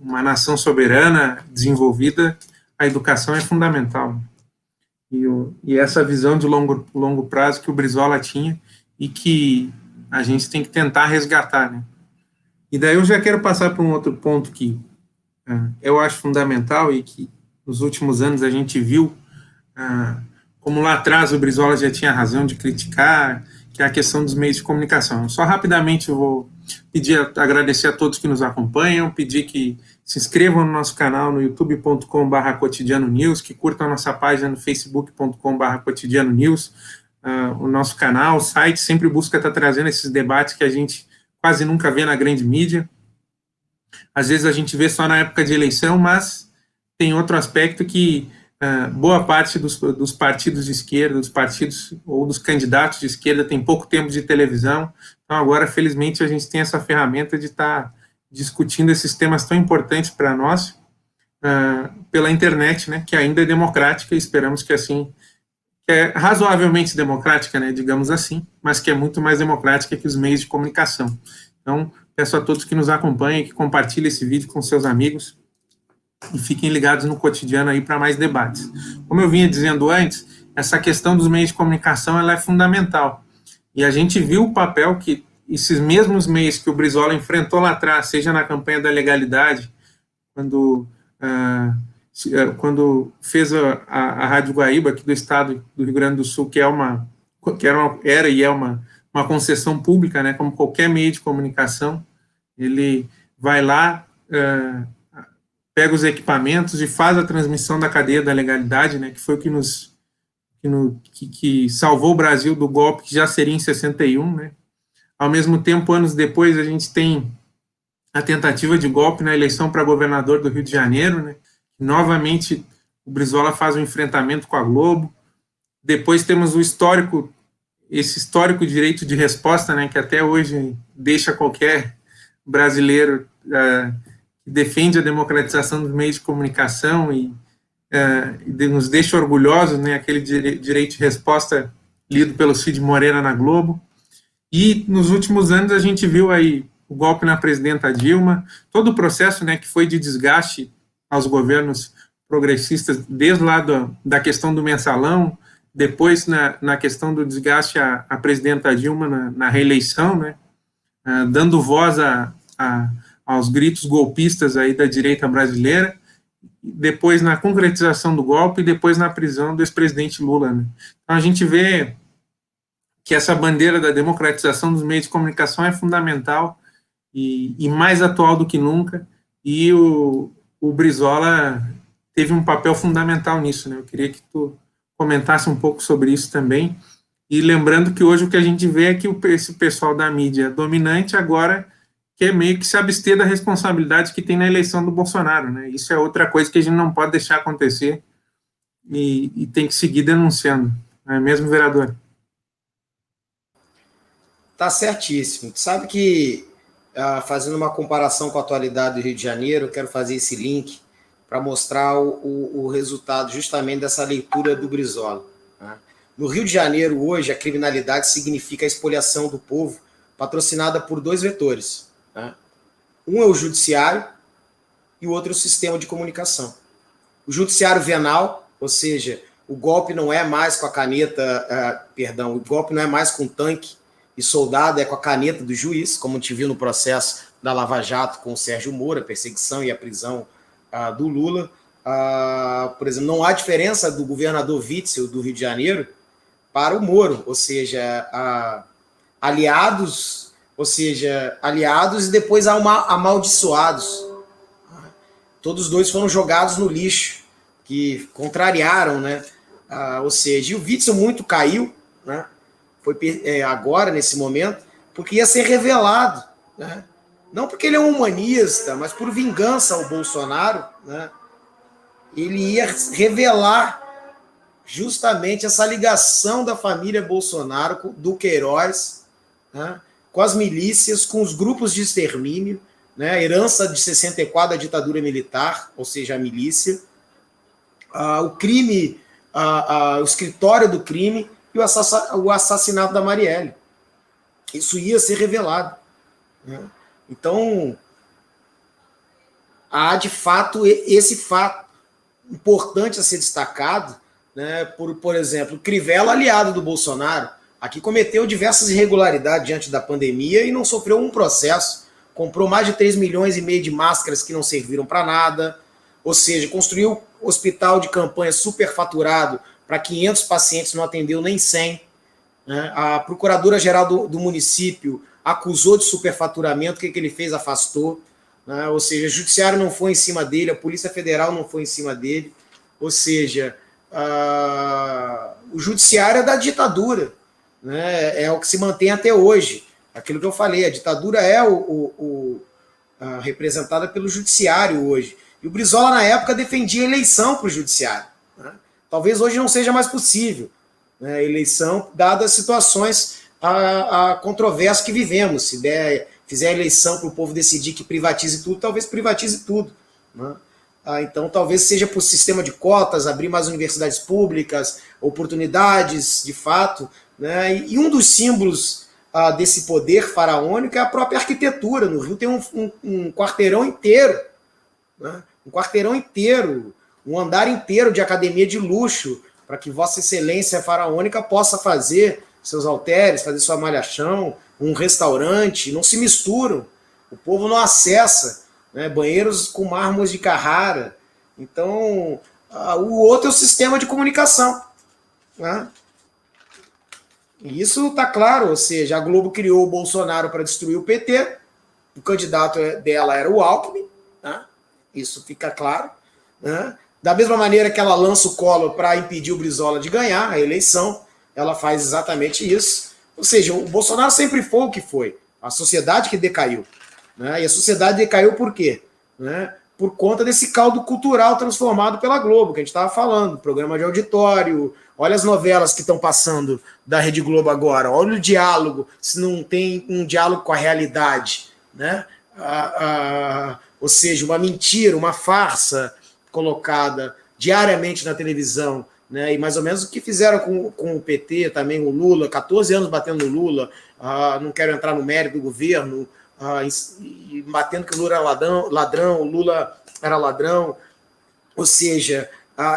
uma nação soberana, desenvolvida, a educação é fundamental. E essa visão de longo prazo que o Brizola tinha e que a gente tem que tentar resgatar, né? E daí eu já quero passar para um outro ponto que eu acho fundamental e que nos últimos anos a gente viu, como lá atrás o Brizola já tinha razão de criticar, que é a questão dos meios de comunicação. Só rapidamente eu vou agradecer a todos que nos acompanham, pedir que se inscrevam no nosso canal no youtube.com/cotidiano news, que curtam a nossa página no facebook.com/cotidiano news, o nosso canal, o site sempre busca estar trazendo esses debates que a gente quase nunca vê na grande mídia. Às vezes a gente vê só na época de eleição, mas tem outro aspecto que boa parte dos partidos de esquerda, dos partidos ou dos candidatos de esquerda tem pouco tempo de televisão. Então agora, felizmente, a gente tem essa ferramenta de estar discutindo esses temas tão importantes para nós pela internet, né, que ainda é democrática, e esperamos que assim, que é razoavelmente democrática, né, digamos assim, mas que é muito mais democrática que os meios de comunicação. Então, peço a todos que nos acompanhem, que compartilhem esse vídeo com seus amigos e fiquem ligados no cotidiano aí para mais debates. Como eu vinha dizendo antes, essa questão dos meios de comunicação ela é fundamental. E a gente viu o papel que esses mesmos meios que o Brizola enfrentou lá atrás, seja na campanha da legalidade, quando fez a Rádio Guaíba, aqui do estado do Rio Grande do Sul, que era e é uma concessão pública, né, como qualquer meio de comunicação, ele vai lá, pega os equipamentos e faz a transmissão da cadeia da legalidade, né, que foi o que salvou o Brasil do golpe que já seria em 61, né. Ao mesmo tempo, anos depois, a gente tem a tentativa de golpe na eleição para governador do Rio de Janeiro, né. Novamente, o Brizola faz um enfrentamento com a Globo. Depois temos esse histórico direito de resposta, né, que até hoje deixa qualquer brasileiro que defende a democratização dos meios de comunicação e nos deixa orgulhosos, né, aquele direito de resposta lido pelo Cid Moreira na Globo. E nos últimos anos a gente viu aí o golpe na presidenta Dilma, todo o processo, né, que foi de desgaste aos governos progressistas, desde lá da questão do mensalão, depois na questão do desgaste à presidenta Dilma na reeleição, né, dando voz aos gritos golpistas aí da direita brasileira, depois na concretização do golpe e depois na prisão do ex-presidente Lula, né. Então a gente vê que essa bandeira da democratização dos meios de comunicação é fundamental e mais atual do que nunca, e o Brizola teve um papel fundamental nisso, né. Eu queria que tu comentasse um pouco sobre isso também, e lembrando que hoje o que a gente vê é que esse pessoal da mídia dominante agora quer meio que se abster da responsabilidade que tem na eleição do Bolsonaro, né. Isso é outra coisa que a gente não pode deixar acontecer e tem que seguir denunciando, não é mesmo, vereador? Tá certíssimo. Sabe que, fazendo uma comparação com a atualidade do Rio de Janeiro, eu quero fazer esse link para mostrar o resultado justamente dessa leitura do Brizola, né? No Rio de Janeiro, hoje, a criminalidade significa a espoliação do povo, patrocinada por dois vetores, né? Um é o judiciário e o outro é o sistema de comunicação. O judiciário venal, ou seja, o golpe não é mais com a caneta, o golpe não é mais com tanque, e soldado é com a caneta do juiz, como a gente viu no processo da Lava Jato com o Sérgio Moro, a perseguição e a prisão do Lula. Por exemplo, não há diferença do governador Witzel do Rio de Janeiro para o Moro, ou seja, aliados e depois amaldiçoados. Todos os dois foram jogados no lixo, que contrariaram, né? Ou seja, e o Witzel muito caiu, né? Foi agora, nesse momento, porque ia ser revelado, né? Não porque ele é um humanista, mas por vingança ao Bolsonaro, né? Ele ia revelar justamente essa ligação da família Bolsonaro, do Queiroz, né? Com as milícias, com os grupos de extermínio, né? Herança de 64 da ditadura militar, ou seja, a milícia, o crime, o escritório do crime e o assassinato da Marielle. Isso ia ser revelado, né? Então, há de fato esse fato importante a ser destacado, né? Por exemplo, Crivella, aliado do Bolsonaro, aqui cometeu diversas irregularidades diante da pandemia e não sofreu um processo. Comprou mais de 3,5 milhões de máscaras que não serviram para nada, ou seja, construiu hospital de campanha superfaturado para 500 pacientes, não atendeu nem 100. Né? A procuradora-geral do município acusou de superfaturamento, o que ele fez? Afastou. Né? Ou seja, o judiciário não foi em cima dele, a Polícia Federal não foi em cima dele. Ou seja, o judiciário é da ditadura. Né? É o que se mantém até hoje. Aquilo que eu falei, a ditadura é representada pelo judiciário hoje. E o Brizola, na época, defendia eleição para o judiciário. Né? Talvez hoje não seja mais possível, né? Eleição, dadas as situações, a controvérsia que vivemos. Se fizer a eleição para o povo decidir que privatize tudo, talvez privatize tudo. Né? Então, talvez seja por sistema de cotas, abrir mais universidades públicas, oportunidades, de fato. Né? E um dos símbolos desse poder faraônico é a própria arquitetura. No Rio tem um quarteirão inteiro, né? Um quarteirão inteiro, um andar inteiro de academia de luxo, para que Vossa Excelência Faraônica possa fazer seus halteres, fazer sua malhação, um restaurante, não se misturam, o povo não acessa, né? Banheiros com mármores de Carrara. Então, o outro é o sistema de comunicação, né? E isso está claro, ou seja, a Globo criou o Bolsonaro para destruir o PT, o candidato dela era o Alckmin, né? Isso fica claro, né? Da mesma maneira que ela lança o Collor para impedir o Brizola de ganhar a eleição, ela faz exatamente isso. Ou seja, o Bolsonaro sempre foi o que foi, a sociedade que decaiu. Né? E a sociedade decaiu por quê? Né? Por conta desse caldo cultural transformado pela Globo, que a gente estava falando, programa de auditório, olha as novelas que estão passando da Rede Globo agora, olha o diálogo, se não tem um diálogo com a realidade. Né? Ou seja, uma mentira, uma farsa colocada diariamente na televisão, né? E mais ou menos o que fizeram com o PT, também o Lula, 14 anos batendo no Lula, não quero entrar no mérito do governo, e batendo que o Lula era ladrão, o Lula era ladrão. Ou seja,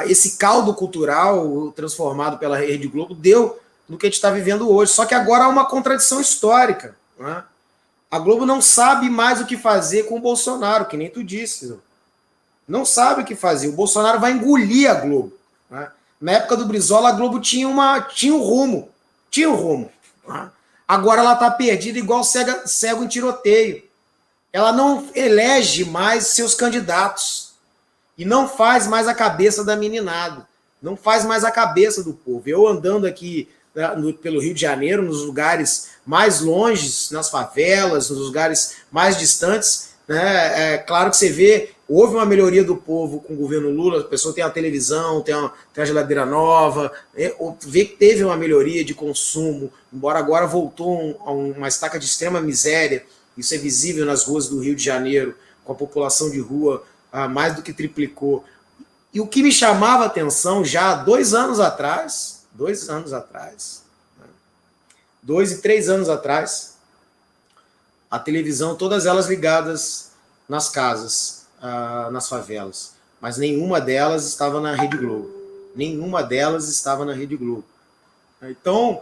esse caldo cultural transformado pela Rede Globo deu no que a gente está vivendo hoje. Só que agora há uma contradição histórica. Né? A Globo não sabe mais o que fazer com o Bolsonaro, que nem tu disse. Não sabe o que fazer. O Bolsonaro vai engolir a Globo. Né? Na época do Brizola, a Globo tinha um rumo. Tinha um rumo. Né? Agora ela está perdida igual cego em tiroteio. Ela não elege mais seus candidatos. E não faz mais a cabeça da meninada. Não faz mais a cabeça do povo. Eu andando aqui pelo Rio de Janeiro, nos lugares mais longes, nas favelas, nos lugares mais distantes, né? É claro que você vê, houve uma melhoria do povo com o governo Lula, a pessoa tem a televisão, tem a geladeira nova, vê que teve uma melhoria de consumo, embora agora voltou a uma estaca de extrema miséria. Isso é visível nas ruas do Rio de Janeiro, com a população de rua mais do que triplicou. E o que me chamava a atenção já há 2 anos atrás, 2 e 3 anos atrás, a televisão, todas elas ligadas nas casas, nas favelas, mas nenhuma delas estava na Rede Globo. Nenhuma delas estava na Rede Globo. Então,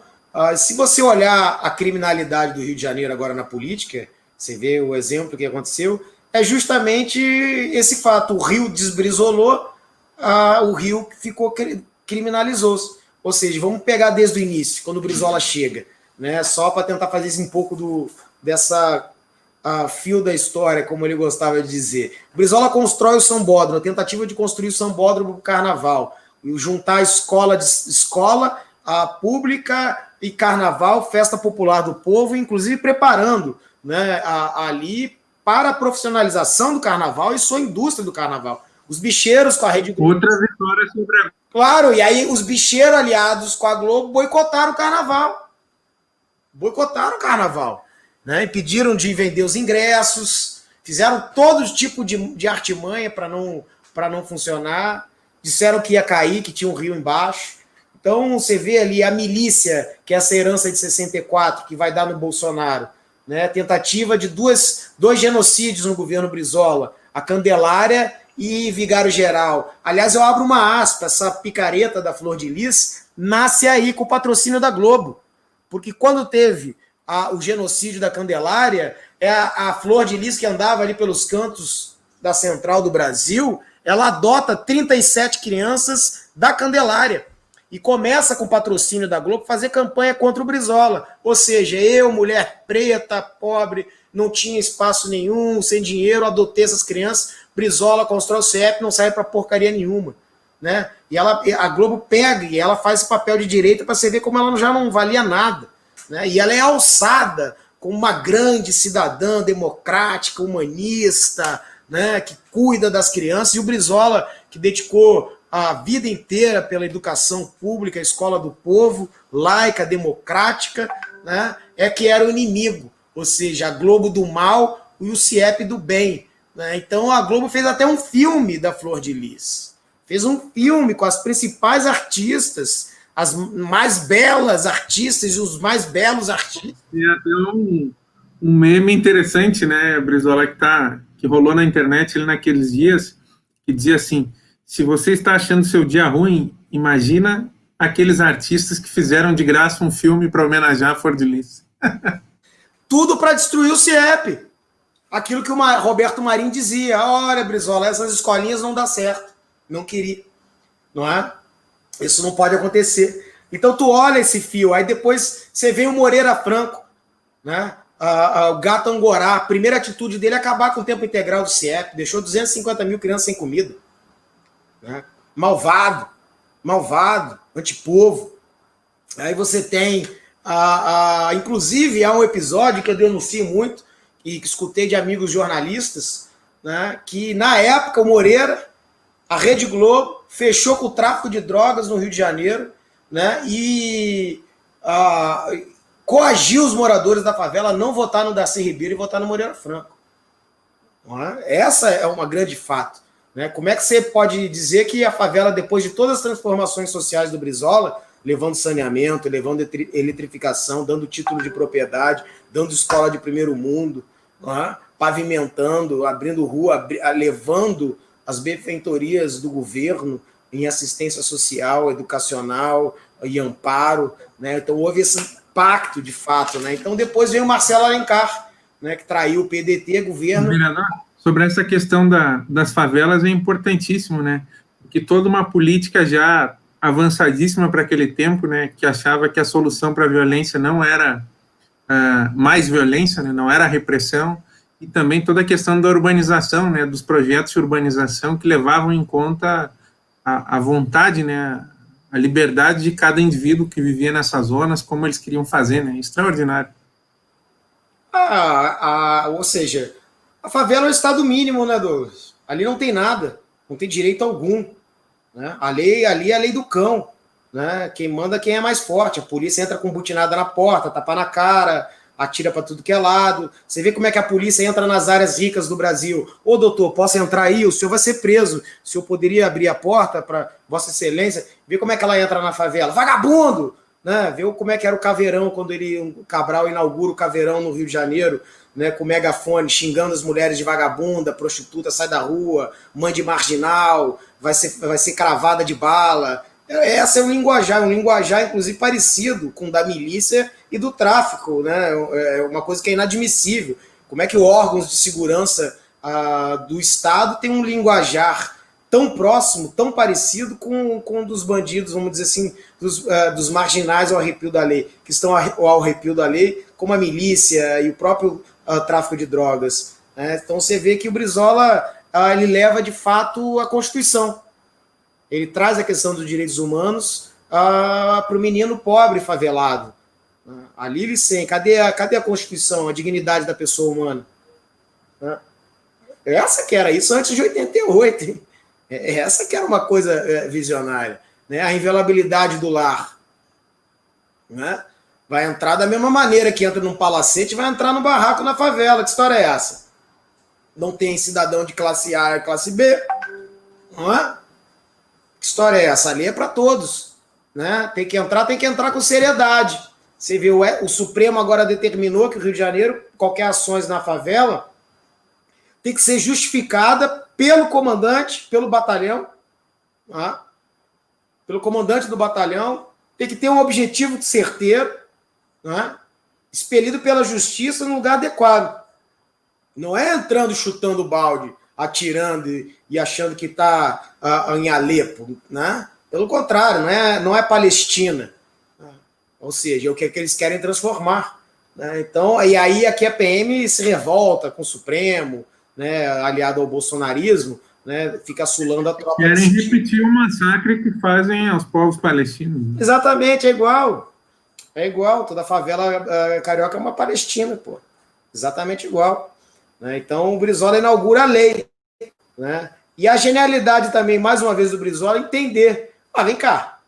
Se você olhar a criminalidade do Rio de Janeiro agora na política, você vê o exemplo que aconteceu, é justamente esse fato. O Rio desbrizolou, o Rio criminalizou-se. Ou seja, vamos pegar desde o início, quando o Brizola chega, né? Só para tentar fazer um pouco dessa fio da história, como ele gostava de dizer. O Brizola constrói o Sambódromo, a tentativa de construir o Sambódromo para o Carnaval, e juntar escola a pública e Carnaval, festa popular do povo, inclusive preparando, né, ali para a profissionalização do Carnaval e sua indústria do Carnaval. Os bicheiros com a Rede Globo. Outra vitória sobre a... Claro, e aí os bicheiros aliados com a Globo boicotaram o Carnaval. Né? Impediram de vender os ingressos, fizeram todo tipo de artimanha para não funcionar, disseram que ia cair, que tinha um rio embaixo. Então você vê ali a milícia, que é essa herança de 64, que vai dar no Bolsonaro, né? Tentativa de dois genocídios no governo Brizola, a Candelária e Vigário Geral. Aliás, eu abro uma aspa, essa picareta da Flor de Lis nasce aí com o patrocínio da Globo, porque quando teve o genocídio da Candelária, a Flor de Lis, que andava ali pelos cantos da Central do Brasil, ela adota 37 crianças da Candelária e começa com o patrocínio da Globo fazer campanha contra o Brizola. Ou seja, eu, mulher preta, pobre, não tinha espaço nenhum, sem dinheiro, adotei essas crianças, Brizola constrói o CEP, não serve para porcaria nenhuma. Né? E a Globo pega e ela faz esse papel de direita para você ver como ela já não valia nada. Né? E ela é alçada como uma grande cidadã democrática, humanista, né? Que cuida das crianças, e o Brizola, que dedicou a vida inteira pela educação pública, a escola do povo, laica, democrática, né? Que era o inimigo, ou seja, a Globo do mal e o CIEP do bem. Né? Então a Globo fez até um filme da Flor de Lis. Fez um filme com as principais artistas, as mais belas artistas e os mais belos artistas. E até um meme interessante, né, Brizola, que rolou na internet ali naqueles dias, que dizia assim: se você está achando seu dia ruim, imagina aqueles artistas que fizeram de graça um filme para homenagear a Flor de Lis. Tudo para destruir o CIEP. Aquilo que o Roberto Marinho dizia: olha, Brizola, essas escolinhas não dá certo. Não queria. Não é? Isso não pode acontecer. Então tu olha esse fio, aí depois você vê o Moreira Franco, né? O Gato Angorá, a primeira atitude dele é acabar com o tempo integral do CIEP, deixou 250 mil crianças sem comida. Né? Malvado, antipovo. Aí você tem, inclusive, há um episódio que eu denuncio muito, e que escutei de amigos jornalistas, né, que na época o Moreira, a Rede Globo, fechou com o tráfico de drogas no Rio de Janeiro, né, e coagiu os moradores da favela a não votar no Darcy Ribeiro e votar no Moreira Franco. Essa é uma grande fato. Né? Como é que você pode dizer que a favela, depois de todas as transformações sociais do Brizola, levando saneamento, levando eletrificação, dando título de propriedade, dando escola de primeiro mundo, pavimentando, abrindo rua, levando as benfeitorias do governo em assistência social, educacional e amparo, né? Então houve esse pacto de fato, né? Então depois veio o Marcelo Alencar, né, que traiu o PDT, governo. Sobre essa questão das favelas é importantíssimo, né? Porque toda uma política já avançadíssima para aquele tempo, né, que achava que a solução para a violência não era mais violência, né, não era a repressão, e também toda a questão da urbanização, né, dos projetos de urbanização que levavam em conta a vontade, né, a liberdade de cada indivíduo que vivia nessas zonas, como eles queriam fazer, né, extraordinário. Ou seja, a favela é o estado mínimo, né, Douglas? Ali não tem nada, não tem direito algum. Né? Ali é a lei do cão. Né? Quem manda quem é mais forte. A polícia entra com butinada na porta, tapa na cara, atira para tudo que é lado. Você vê como é que a polícia entra nas áreas ricas do Brasil. Ô, doutor, posso entrar aí? O senhor vai ser preso. O senhor poderia abrir a porta para Vossa Excelência? Vê como é que ela entra na favela. Vagabundo! Né? Vê como é que era o Caveirão, quando o Cabral inaugura o Caveirão no Rio de Janeiro, né, com megafone, xingando as mulheres de vagabunda, prostituta, sai da rua, mãe de marginal, vai ser cravada de bala, Esse é um linguajar, inclusive, parecido com o da milícia e do tráfico, né? É uma coisa que é inadmissível. Como é que órgãos de segurança do Estado têm um linguajar tão próximo, tão parecido com o dos bandidos, vamos dizer assim, dos marginais ao arrepio da lei, que estão ao arrepio da lei, como a milícia e o próprio tráfico de drogas, né? Então você vê que o Brizola ele leva, de fato, a Constituição. Ele traz a questão dos direitos humanos para o menino pobre favelado. Ali ele sem. Cadê a Constituição, a dignidade da pessoa humana? Essa que era isso antes de 88. Hein? Essa que era uma coisa visionária. Né? A inviolabilidade do lar. Né? Vai entrar da mesma maneira que entra num palacete, vai entrar no barraco na favela. Que história é essa? Não tem cidadão de classe A e classe B. Não é? Que história é essa? Ali é para todos. Né? Tem que entrar com seriedade. Você vê, o Supremo agora determinou que o Rio de Janeiro, qualquer ações na favela, tem que ser justificada pelo comandante, pelo batalhão. Tá? Pelo comandante do batalhão. Tem que ter um objetivo certeiro, né? Expelido pela justiça no lugar adequado. Não é entrando, chutando o balde, atirando e achando que está em Alepo, né? Pelo contrário, não é Palestina. Ou seja, é o que eles querem transformar. Né? Então, e aí aqui a PM se revolta com o Supremo, né, aliado ao bolsonarismo, né, fica assulando a tropa. Querem repetir o massacre que fazem aos povos palestinos. Exatamente, é igual. É igual, toda favela carioca é uma Palestina, pô. Exatamente igual. Né? Então o Brizola inaugura a lei. Né? E a genialidade também, mais uma vez, do Brizola, entender. Vem cá.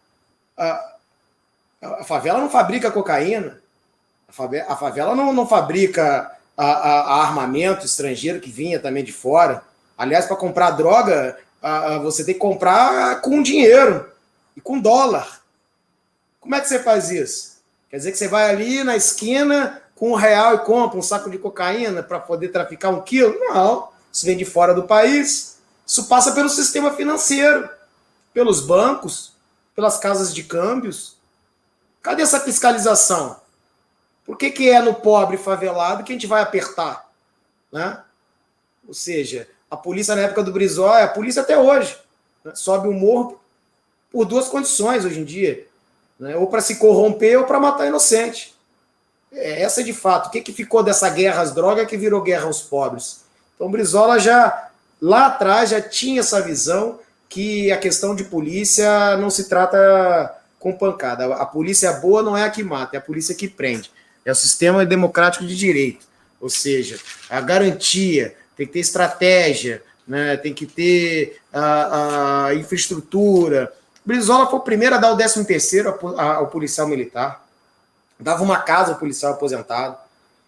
A favela não fabrica cocaína. A favela não fabrica a armamento estrangeiro que vinha também de fora. Aliás, para comprar droga, você tem que comprar com dinheiro e com dólar. Como é que você faz isso? Quer dizer que você vai ali na esquina com R$1 e compra um saco de cocaína para poder traficar 1 quilo? Não. Isso vem de fora do país. Isso passa pelo sistema financeiro, pelos bancos, pelas casas de câmbios. Cadê essa fiscalização? Por que é no pobre favelado que a gente vai apertar? Né? Ou seja, a polícia na época do Brizola, a polícia até hoje, né? Sobe o morro por 2 condições hoje em dia. Né? Ou para se corromper ou para matar inocente. Essa é de fato. O que ficou dessa guerra às drogas que virou guerra aos pobres? Então o Brizola já, lá atrás, já tinha essa visão que a questão de polícia não se trata com pancada. A polícia boa não é a que mata, é a polícia que prende. É o sistema democrático de direito. Ou seja, a garantia, tem que ter estratégia, né? Tem que ter a infraestrutura. O Brizola foi o primeiro a dar o 13º ao policial militar. Dava uma casa ao policial aposentado.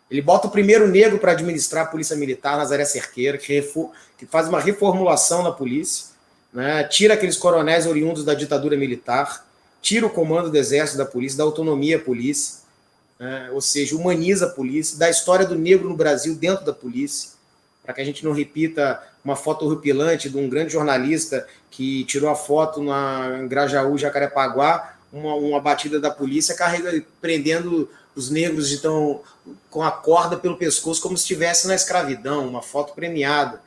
Ele bota o primeiro negro para administrar a polícia militar, Nazaré Cerqueira, que faz uma reformulação na polícia. Né? Tira aqueles coronéis oriundos da ditadura militar. Tira o comando do exército da polícia, dá autonomia à polícia. Ou seja, humaniza a polícia, dá a história do negro no Brasil dentro da polícia, para que a gente não repita uma foto horripilante de um grande jornalista que tirou a foto em Grajaú, Jacarepaguá, uma batida da polícia prendendo os negros com a corda pelo pescoço como se estivesse na escravidão, uma foto premiada.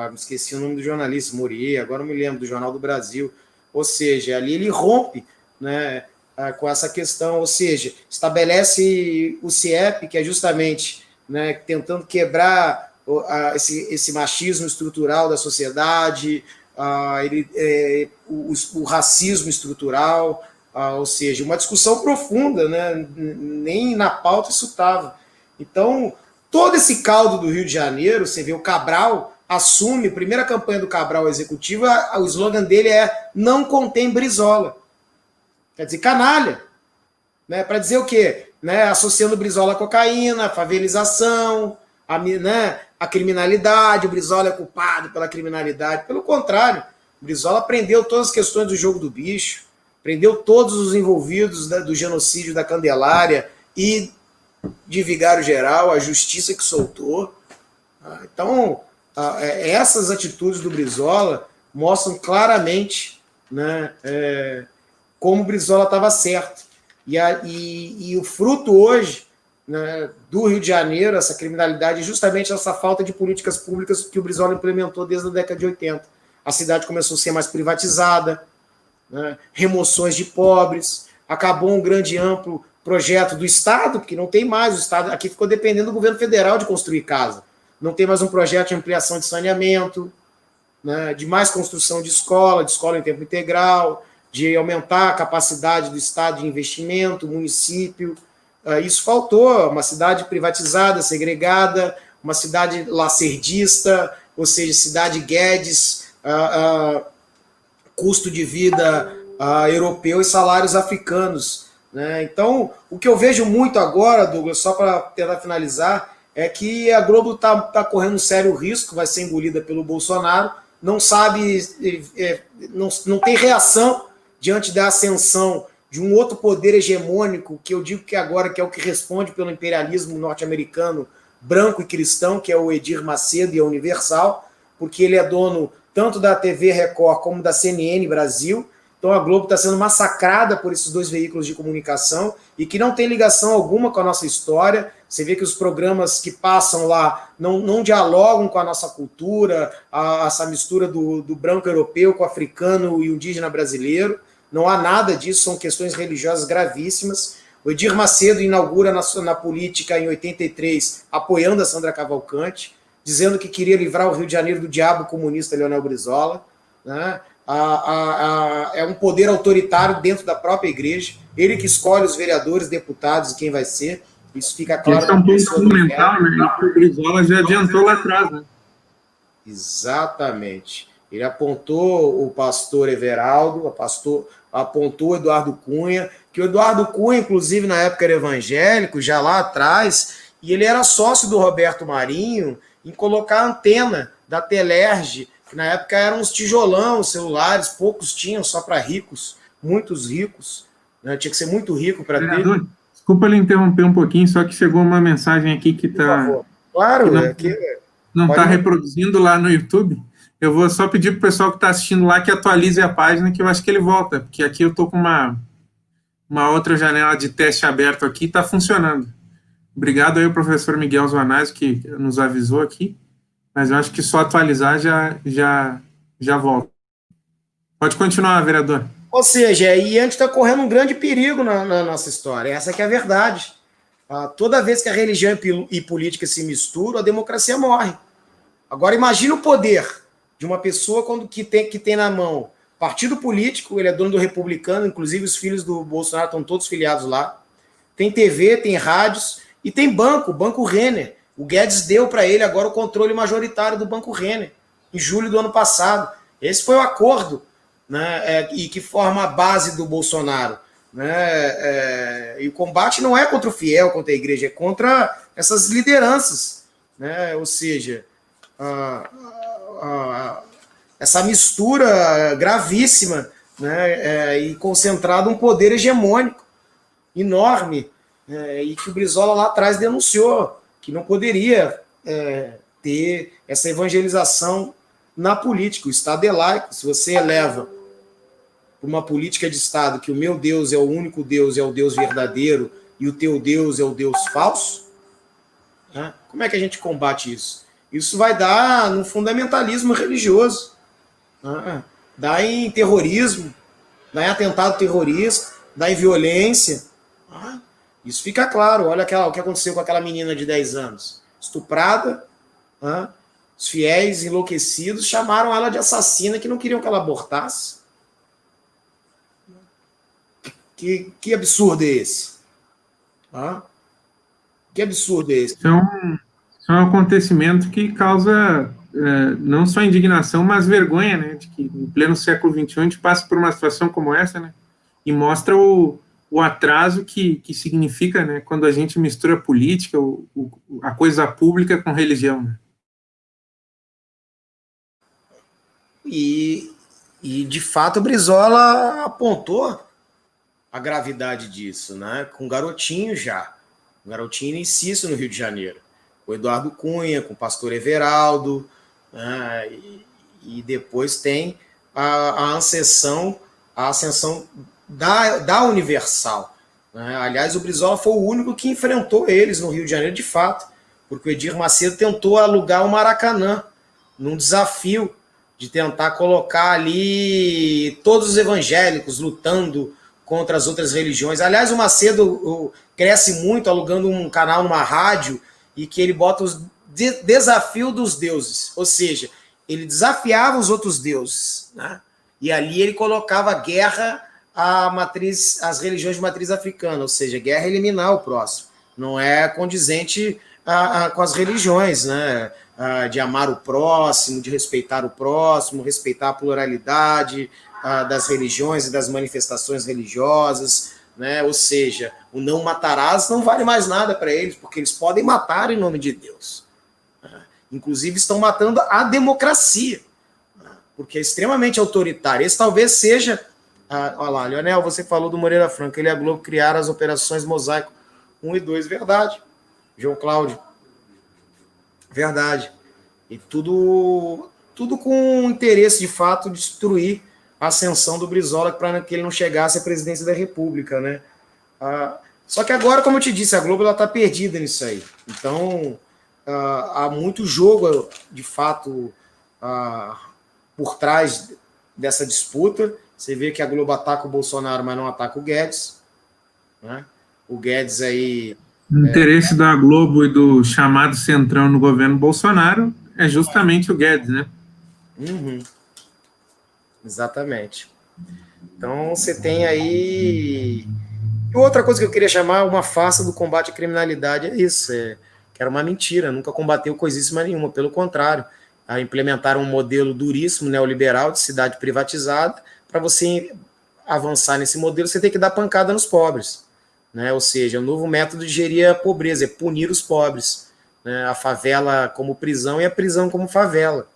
Me esqueci o nome do jornalista, Morier, agora não me lembro, do Jornal do Brasil. Ou seja, ali ele rompe, né, com essa questão, ou seja, estabelece o CIEP, que é justamente, né, tentando quebrar esse machismo estrutural da sociedade, o racismo estrutural, ou seja, uma discussão profunda, né, nem na pauta isso estava. Então, todo esse caldo do Rio de Janeiro, você vê o Cabral assume, a primeira campanha do Cabral executiva, o slogan dele é "não contém Brizola". Quer dizer, canalha. Né? Para dizer o quê? Né? Associando Brizola à cocaína, a favelização, a criminalidade, o Brizola é culpado pela criminalidade. Pelo contrário, o Brizola prendeu todas as questões do jogo do bicho, prendeu todos os envolvidos do genocídio da Candelária e de Vigário Geral, a justiça que soltou. Então, essas atitudes do Brizola mostram claramente, né, como o Brizola estava certo. E o fruto hoje, né, do Rio de Janeiro, essa criminalidade, é justamente essa falta de políticas públicas que o Brizola implementou desde a década de 80. A cidade começou a ser mais privatizada, né, remoções de pobres, acabou um grande amplo projeto do Estado, porque não tem mais, o Estado aqui ficou dependendo do governo federal de construir casa. Não tem mais um projeto de ampliação de saneamento, né, de mais construção de escola em tempo integral, de aumentar a capacidade do Estado de investimento, município. Isso faltou, uma cidade privatizada, segregada, uma cidade lacerdista, ou seja, cidade Guedes, custo de vida europeu e salários africanos, né? Então, o que eu vejo muito agora, Douglas, só para tentar finalizar, é que a Globo está correndo um sério risco, vai ser engolida pelo Bolsonaro, não sabe, não tem reação diante da ascensão de um outro poder hegemônico, que eu digo que agora que é o que responde pelo imperialismo norte-americano branco e cristão, que é o Edir Macedo e a Universal, porque ele é dono tanto da TV Record como da CNN Brasil. Então a Globo está sendo massacrada por esses dois veículos de comunicação e que não tem ligação alguma com a nossa história. Você vê que os programas que passam lá não dialogam com a nossa cultura, essa mistura do branco europeu com o africano e o indígena brasileiro. Não há nada disso, são questões religiosas gravíssimas. O Edir Macedo inaugura na política em 83, apoiando a Sandra Cavalcante, dizendo que queria livrar o Rio de Janeiro do diabo comunista Leonel Brizola, né? É um poder autoritário dentro da própria igreja, ele que escolhe os vereadores, deputados e quem vai ser, isso fica claro. Esse é um ponto fundamental, né? O Brizola já adiantou lá atrás, né? Exatamente. Ele apontou o pastor Everaldo, apontou o Eduardo Cunha, que o Eduardo Cunha, inclusive, na época era evangélico, já lá atrás, e ele era sócio do Roberto Marinho em colocar a antena da Telerge, que na época eram uns tijolão, os celulares, poucos tinham, só para ricos, muitos ricos, né? Tinha que ser muito rico para ter. Desculpa lhe interromper um pouquinho, só que chegou uma mensagem aqui que está... Claro, não está reproduzindo lá no YouTube. Eu vou só pedir para o pessoal que está assistindo lá que atualize a página, que eu acho que ele volta, porque aqui eu estou com uma outra janela de teste aberto aqui, está funcionando. Obrigado aí ao professor Miguel Zoanazzi, que nos avisou aqui, mas eu acho que só atualizar já volta. Pode continuar, vereador. Ou seja, e a gente está correndo um grande perigo na nossa história, essa que é a verdade. Toda vez que a religião e política se misturam, a democracia morre. Agora imagine o poder de uma pessoa que tem na mão partido político, ele é dono do Republicano, inclusive os filhos do Bolsonaro estão todos filiados lá, tem TV, tem rádios, e tem o Banco Renner. O Guedes deu para ele agora o controle majoritário do Banco Renner, em julho do ano passado. Esse foi o acordo, né, e que forma a base do Bolsonaro. Né, e o combate não é contra o fiel, contra a igreja, é contra essas lideranças. Né, ou seja, essa mistura gravíssima, né, e concentrado um poder hegemônico enorme, e que o Brizola lá atrás denunciou, que não poderia ter essa evangelização na política. O Estado é laico. Se você eleva uma política de Estado que o meu Deus é o único Deus, é o Deus verdadeiro, e o teu Deus é o Deus falso, né? Como é que a gente combate isso? Isso vai dar no fundamentalismo religioso, né? Dá em terrorismo, dá em atentado terrorista, dá em violência. Né? Isso fica claro. Olha o que aconteceu com aquela menina de 10 anos. Estuprada, né? Os fiéis enlouquecidos chamaram ela de assassina, que não queriam que ela abortasse. Que absurdo é esse? Que absurdo é esse? Isso é um acontecimento que causa não só indignação, mas vergonha, né? De que em pleno século XXI a gente passa por uma situação como essa, né? E mostra o atraso que significa, né? Quando a gente mistura política, a coisa pública com religião, né? E de fato, o Brizola apontou a gravidade disso, né? Com garotinho já. Um garotinho inicia no Rio de Janeiro. O Eduardo Cunha, com o pastor Everaldo, e depois tem a ascensão da Universal. Né? Aliás, o Brizola foi o único que enfrentou eles no Rio de Janeiro, de fato, porque o Edir Macedo tentou alugar o Maracanã num desafio de tentar colocar ali todos os evangélicos lutando contra as outras religiões. Aliás, o Macedo cresce muito alugando um canal numa rádio e que ele bota os desafio dos deuses, ou seja, ele desafiava os outros deuses, né? E ali ele colocava guerra às religiões de matriz africana, ou seja, guerra é eliminar o próximo, não é condizente com as religiões, né? De amar o próximo, de respeitar o próximo, respeitar a pluralidade das religiões e das manifestações religiosas, né? Ou seja, o não matarás não vale mais nada para eles, porque eles podem matar em nome de Deus. Inclusive estão matando a democracia, porque é extremamente autoritário. Esse talvez seja... olha lá, Leonel, você falou do Moreira Franco, ele e a Globo criaram as operações Mosaico 1 e 2, verdade. João Cláudio, verdade. E tudo com o interesse, de fato, de destruir a ascensão do Brizola para que ele não chegasse à presidência da República, né? Só que agora, como eu te disse, a Globo está perdida nisso aí. Então, há muito jogo, de fato, por trás dessa disputa. Você vê que a Globo ataca o Bolsonaro, mas não ataca o Guedes, né? O Guedes aí... O interesse da Globo e do chamado centrão no governo Bolsonaro é justamente o Guedes, né? Uhum. Exatamente. Então, você tem aí... E outra coisa que eu queria chamar, uma farsa do combate à criminalidade, é isso, que era uma mentira, nunca combateu coisíssima nenhuma, pelo contrário, implementaram um modelo duríssimo, neoliberal, de cidade privatizada. Para você avançar nesse modelo, você tem que dar pancada nos pobres, né? Ou seja, o novo método de gerir a pobreza, é punir os pobres, né? A favela como prisão e a prisão como favela.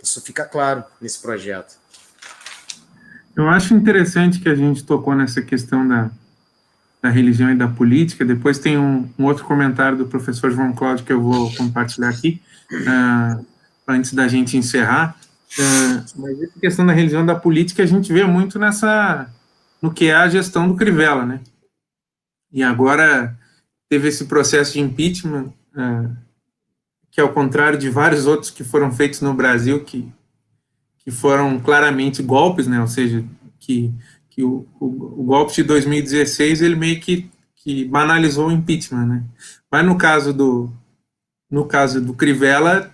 Isso fica claro nesse projeto. Eu acho interessante que a gente tocou nessa questão da religião e da política. Depois tem um outro comentário do professor João Cláudio que eu vou compartilhar aqui, antes da gente encerrar. Mas essa questão da religião e da política a gente vê muito no que é a gestão do Crivella, né? E agora teve esse processo de impeachment, que ao contrário de vários outros que foram feitos no Brasil, que foram claramente golpes, né? Ou seja, que o golpe de 2016 ele meio que banalizou o impeachment, né? Mas no caso do Crivella,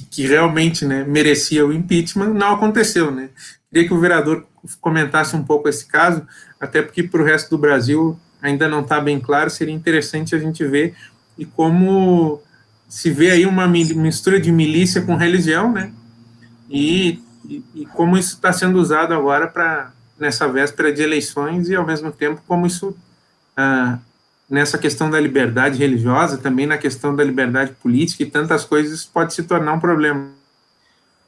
que realmente, né, merecia o impeachment, não aconteceu, né? Queria que o vereador comentasse um pouco esse caso, até porque para o resto do Brasil ainda não está bem claro, seria interessante a gente ver e como se vê aí uma mistura de milícia com religião, né? E como isso está sendo usado agora nessa véspera de eleições e, ao mesmo tempo, como isso, nessa questão da liberdade religiosa, também na questão da liberdade política e tantas coisas, pode se tornar um problema.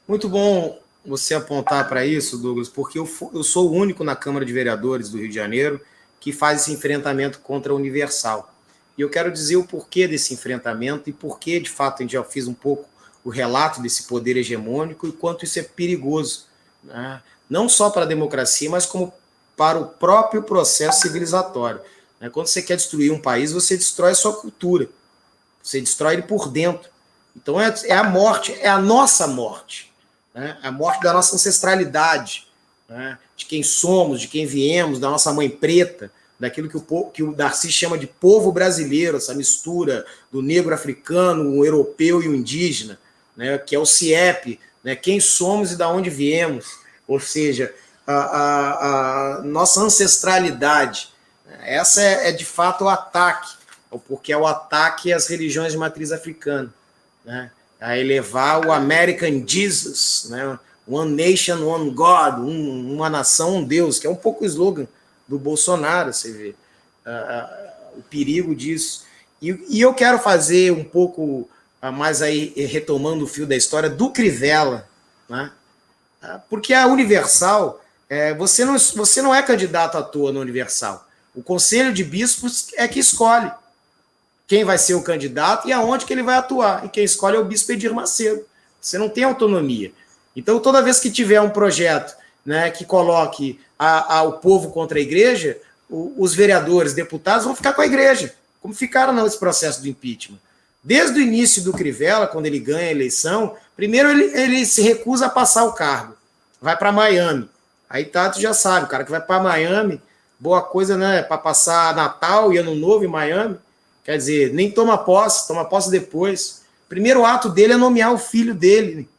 Muito bom você apontar para isso, Douglas, porque eu sou o único na Câmara de Vereadores do Rio de Janeiro que faz esse enfrentamento contra a Universal. E eu quero dizer o porquê desse enfrentamento e porquê, de fato, a gente já fiz um pouco o relato desse poder hegemônico e quanto isso é perigoso, né? Não só para a democracia, mas como para o próprio processo civilizatório. Quando você quer destruir um país, você destrói a sua cultura, você destrói ele por dentro. Então é a morte, é a nossa morte, né? A morte da nossa ancestralidade, né? De quem somos, de quem viemos, da nossa mãe preta, daquilo que o Darcy chama de povo brasileiro, essa mistura do negro africano, o europeu e o indígena, né? Que é o CIEP, né? Quem somos e de onde viemos, ou seja, a nossa ancestralidade. Essa é de fato o ataque, porque é o ataque às religiões de matriz africana, né? A elevar o American Jesus, né? One Nation, One God, uma nação, um Deus, que é um pouco o slogan do Bolsonaro, você vê o perigo disso. E eu quero fazer um pouco mais aí, retomando o fio da história do Crivella, né? Porque a Universal, você não é candidato à toa na Universal. O Conselho de Bispos é que escolhe quem vai ser o candidato e aonde que ele vai atuar. E quem escolhe é o bispo Edir Macedo. Você não tem autonomia. Então, toda vez que tiver um projeto né, que coloque o povo contra a igreja, os vereadores, deputados vão ficar com a igreja, como ficaram nesse processo do impeachment. Desde o início do Crivella, quando ele ganha a eleição, primeiro ele se recusa a passar o cargo, vai para Miami. Aí Tato já sabe, o cara que vai para Miami, boa coisa, né, para passar Natal e Ano Novo em Miami, quer dizer, nem toma posse depois. O primeiro ato dele é nomear o filho dele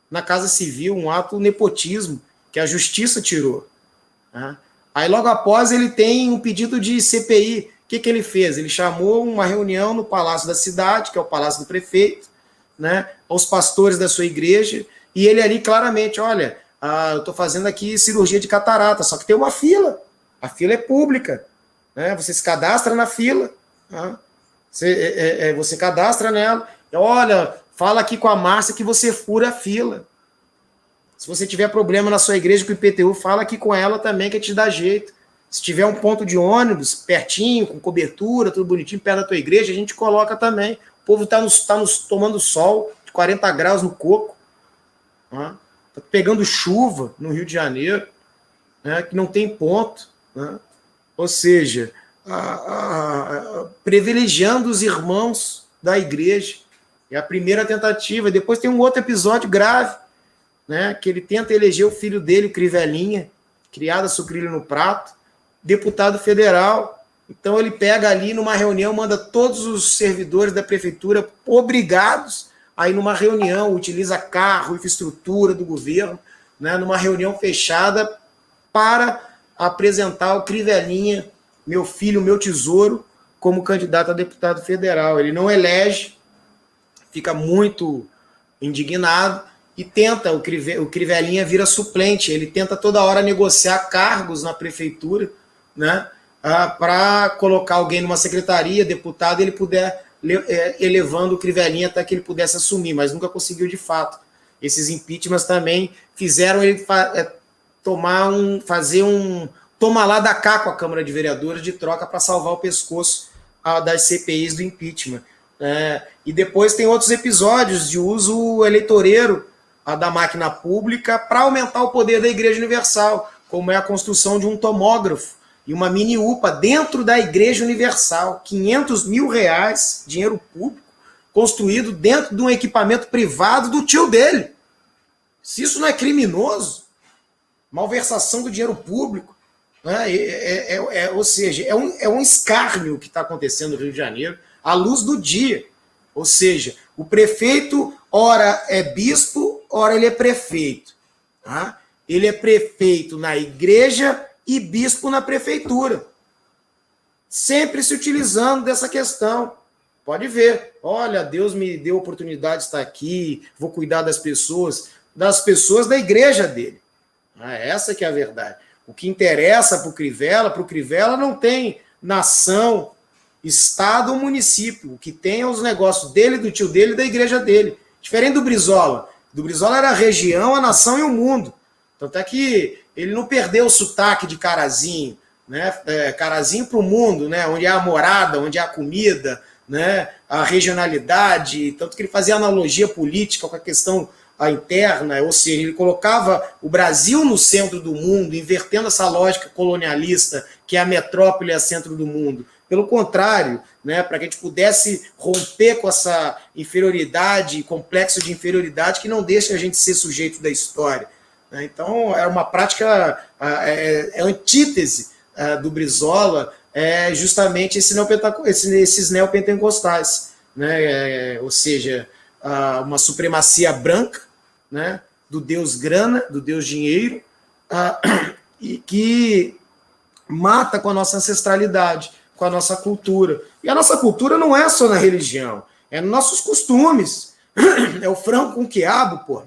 na Casa Civil, um ato nepotismo, que a justiça tirou. Né? Aí logo após ele tem um pedido de CPI. O que ele fez? Ele chamou uma reunião no Palácio da Cidade, que é o Palácio do Prefeito, né, aos pastores da sua igreja, e ele ali claramente, olha, eu estou fazendo aqui cirurgia de catarata, só que tem uma fila, a fila é pública, né, você se cadastra na fila, né, você cadastra nela, olha, fala aqui com a Márcia que você fura a fila. Se você tiver problema na sua igreja com o IPTU, fala aqui com ela também que te dá jeito. Se tiver um ponto de ônibus pertinho, com cobertura, tudo bonitinho, perto da tua igreja, a gente coloca também. O povo está tomando sol de 40 graus no coco. Está pegando chuva no Rio de Janeiro, né, que não tem ponto. Né? Ou seja, privilegiando os irmãos da igreja. É a primeira tentativa. Depois tem um outro episódio grave, né, que ele tenta eleger o filho dele, o Crivelinha, criado a sucrilho no prato, deputado federal. Então ele pega ali numa reunião, manda todos os servidores da prefeitura obrigados a ir numa reunião, utiliza carro, infraestrutura do governo, né, numa reunião fechada para apresentar o Crivelinha, meu filho, meu tesouro, como candidato a deputado federal. Ele não elege, fica muito indignado e tenta, o Crivelinha vira suplente, ele tenta toda hora negociar cargos na prefeitura, né, para colocar alguém numa secretaria, deputado, ele puder elevando o Crivelinha até que ele pudesse assumir, mas nunca conseguiu de fato. Esses impeachments também fizeram ele fazer um toma lá da cá com a Câmara de Vereadores de troca para salvar o pescoço das CPIs do impeachment. E depois tem outros episódios de uso eleitoreiro da máquina pública para aumentar o poder da Igreja Universal, como é a construção de um tomógrafo e uma mini UPA dentro da Igreja Universal, R$500 mil, dinheiro público, construído dentro de um equipamento privado do tio dele. Se isso não é criminoso, malversação do dinheiro público, né? Ou seja, é um escárnio que está acontecendo no Rio de Janeiro, à luz do dia. Ou seja, o prefeito, ora é bispo, ora ele é prefeito. Tá? Ele é prefeito na igreja e bispo na prefeitura. Sempre se utilizando dessa questão. Pode ver. Olha, Deus me deu a oportunidade de estar aqui, vou cuidar das pessoas da igreja dele. Essa que é a verdade. O que interessa para o Crivella não tem nação, estado ou município. O que tem é os negócios dele, do tio dele e da igreja dele. Diferente do Brizola. Do Brizola era a região, a nação e o mundo. Tanto é que ele não perdeu o sotaque de Carazinho, né? Carazinho para o mundo, né? Onde há a morada, onde há a comida, né? A regionalidade. Tanto que ele fazia analogia política com a questão interna, ou seja, ele colocava o Brasil no centro do mundo, invertendo essa lógica colonialista, que é a metrópole é o centro do mundo. Pelo contrário, né, para que a gente pudesse romper com essa inferioridade, complexo de inferioridade que não deixa a gente ser sujeito da história. Então, é uma prática, antítese do Brizola, justamente esses neopentecostais, né, ou seja, uma supremacia branca, né, do Deus grana, do Deus dinheiro, e que mata com a nossa ancestralidade, com a nossa cultura. E a nossa cultura não é só na religião, é nos nossos costumes. É o frango com quiabo, pô.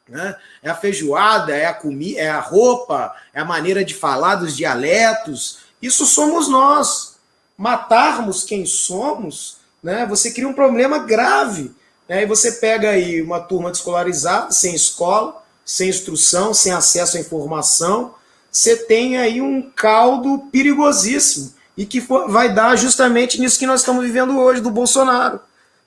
Né? É a feijoada, é a comida, é a roupa, é a maneira de falar dos dialetos. Isso somos nós. Matarmos quem somos, né? Você cria um problema grave. Né? E você pega aí uma turma desescolarizada, sem escola, sem instrução, sem acesso à informação. Você tem aí um caldo perigosíssimo e que vai dar justamente nisso que nós estamos vivendo hoje, do Bolsonaro.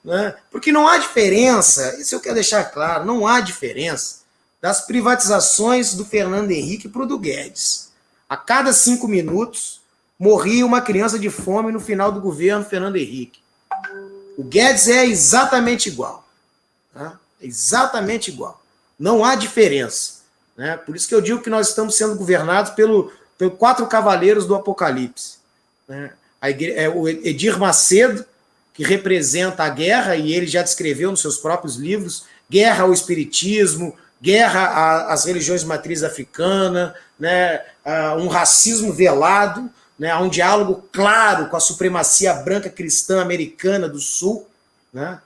Né? Porque não há diferença, isso eu quero deixar claro, não há diferença das privatizações do Fernando Henrique para o do Guedes. A cada 5 minutos, morria uma criança de fome no final do governo Fernando Henrique. O Guedes é exatamente igual. Tá? Exatamente igual. Não há diferença. Né? Por isso que eu digo que nós estamos sendo governados pelos 4 cavaleiros do Apocalipse. Né? O Edir Macedo, que representa a guerra, e ele já descreveu nos seus próprios livros, guerra ao espiritismo, guerra às religiões de matriz africana, né? Um racismo velado, né? Um diálogo claro com a supremacia branca cristã americana do Sul, né?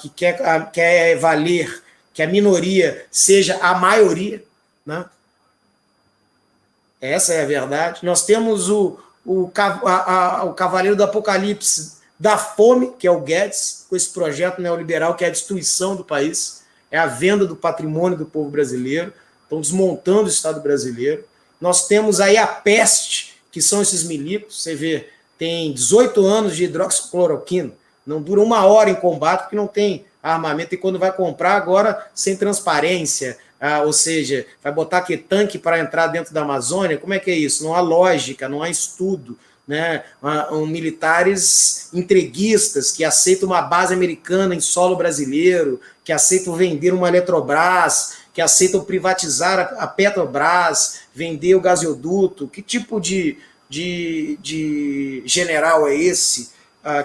Que quer valer que a minoria seja a maioria. Né? Essa é a verdade. Nós temos o cavaleiro do Apocalipse da fome, que é o Guedes, com esse projeto neoliberal que é a destruição do país, é a venda do patrimônio do povo brasileiro, estão desmontando o Estado brasileiro. Nós temos aí a peste, que são esses milicos, você vê, tem 18 anos de hidroxicloroquina, não dura 1 hora em combate, porque não tem armamento, e quando vai comprar agora, sem transparência, ou seja, vai botar aqui tanque para entrar dentro da Amazônia, como é que é isso? Não há lógica, não há estudo, né? Militares entreguistas que aceitam uma base americana em solo brasileiro, que aceitam vender uma Eletrobras, que aceitam privatizar a Petrobras, vender o gasoduto. Que tipo de general é esse?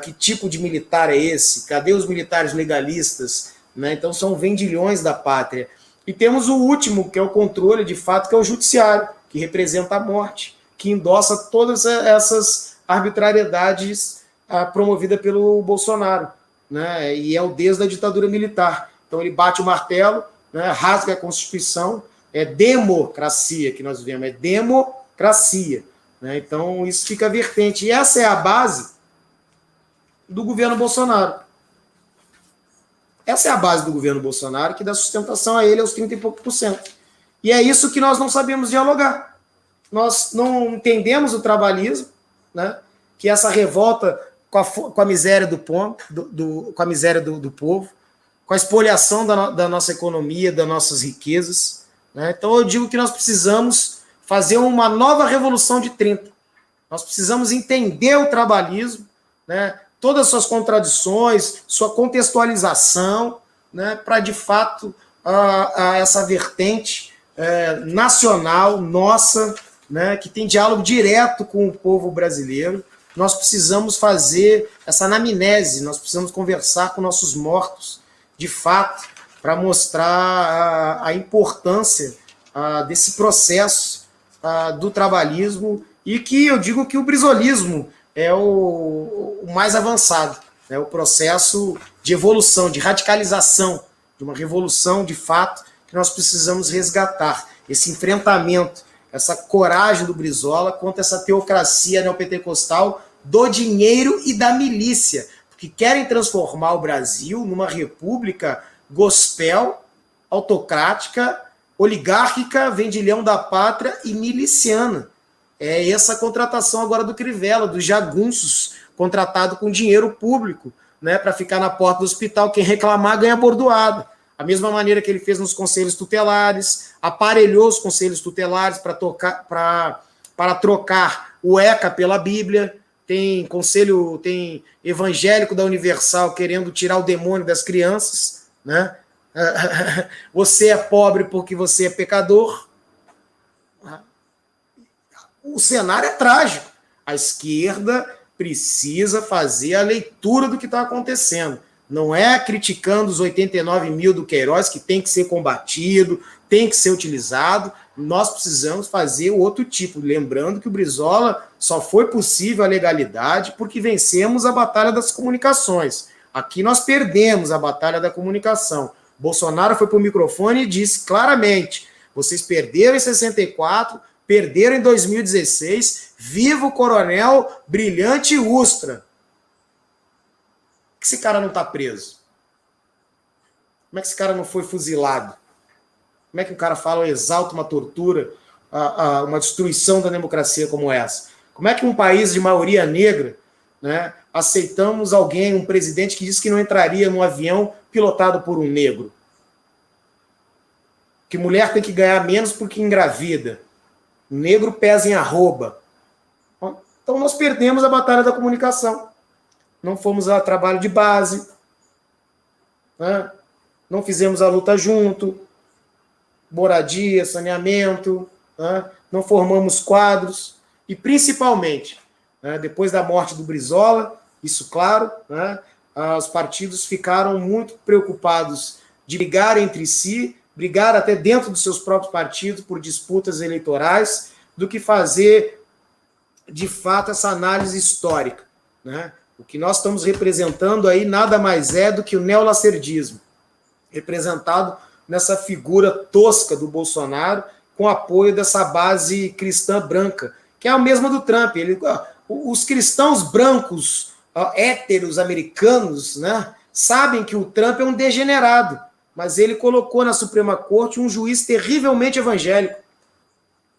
Que tipo de militar é esse? Cadê os militares legalistas? Né? Então são vendilhões da pátria. E temos o último, que é o controle, de fato, que é o judiciário, que representa a morte, que endossa todas essas arbitrariedades promovidas pelo Bolsonaro, né? E é o Deus da ditadura militar. Então ele bate o martelo, né? Rasga a Constituição, é democracia que nós vivemos, é democracia. Né? Então isso fica vertente. E essa é a base do governo Bolsonaro. Essa é a base do governo Bolsonaro, que dá sustentação a ele aos 30 e pouco por cento. E é isso que nós não sabemos dialogar. Nós não entendemos o trabalhismo, né? Que é essa revolta com a miséria do povo, com a miséria do povo, com a espoliação da nossa economia, das nossas riquezas. Né? Então eu digo que nós precisamos fazer uma nova revolução de 30. Nós precisamos entender o trabalhismo, né? Todas as suas contradições, sua contextualização, né, para, de fato, essa vertente nacional, nossa, né, que tem diálogo direto com o povo brasileiro. Nós precisamos fazer essa anamnese, nós precisamos conversar com nossos mortos, de fato, para mostrar a importância desse processo do trabalhismo, e que eu digo que o brizolismo é o mais avançado, né? O processo de evolução, de radicalização, de uma revolução de fato que nós precisamos resgatar. Esse enfrentamento, essa coragem do Brizola contra essa teocracia neopentecostal do dinheiro e da milícia, porque querem transformar o Brasil numa república gospel, autocrática, oligárquica, vendilhão da pátria e miliciana. É essa contratação agora do Crivella, dos jagunços, contratado com dinheiro público, né, para ficar na porta do hospital. Quem reclamar ganha bordoada. A mesma maneira que ele fez nos conselhos tutelares, aparelhou os conselhos tutelares para trocar o ECA pela Bíblia. Tem evangélico da Universal querendo tirar o demônio das crianças, né? Você é pobre porque você é pecador. O cenário é trágico. A esquerda precisa fazer a leitura do que está acontecendo. Não é criticando os 89 mil do Queiroz, que tem que ser combatido, tem que ser utilizado. Nós precisamos fazer o outro tipo. Lembrando que o Brizola só foi possível a legalidade porque vencemos a batalha das comunicações. Aqui nós perdemos a batalha da comunicação. Bolsonaro foi para o microfone e disse claramente: vocês perderam em 64, perderam em 2016, viva o coronel Brilhante Ustra. Por que esse cara não está preso? Como é que esse cara não foi fuzilado? Como é que o cara fala, exalta uma tortura, uma destruição da democracia como essa? Como é que um país de maioria negra, né, aceitamos alguém, um presidente que disse que não entraria num avião pilotado por um negro? que mulher tem que ganhar menos porque engravida, negro pesa em arroba. Então nós perdemos a batalha da comunicação. Não fomos a trabalho de base, né? Não fizemos a luta junto, moradia, saneamento, né? Não formamos quadros, e principalmente, né, depois da morte do Brizola, isso claro, né, os partidos ficaram muito preocupados de brigar entre si, brigar até dentro dos seus próprios partidos por disputas eleitorais, do que fazer, de fato, essa análise histórica, né? O que nós estamos representando aí nada mais é do que o neolacerdismo, representado nessa figura tosca do Bolsonaro, com apoio dessa base cristã branca, que é a mesma do Trump. Os cristãos brancos, héteros americanos, né, sabem que o Trump é um degenerado, mas ele colocou na Suprema Corte um juiz terrivelmente evangélico,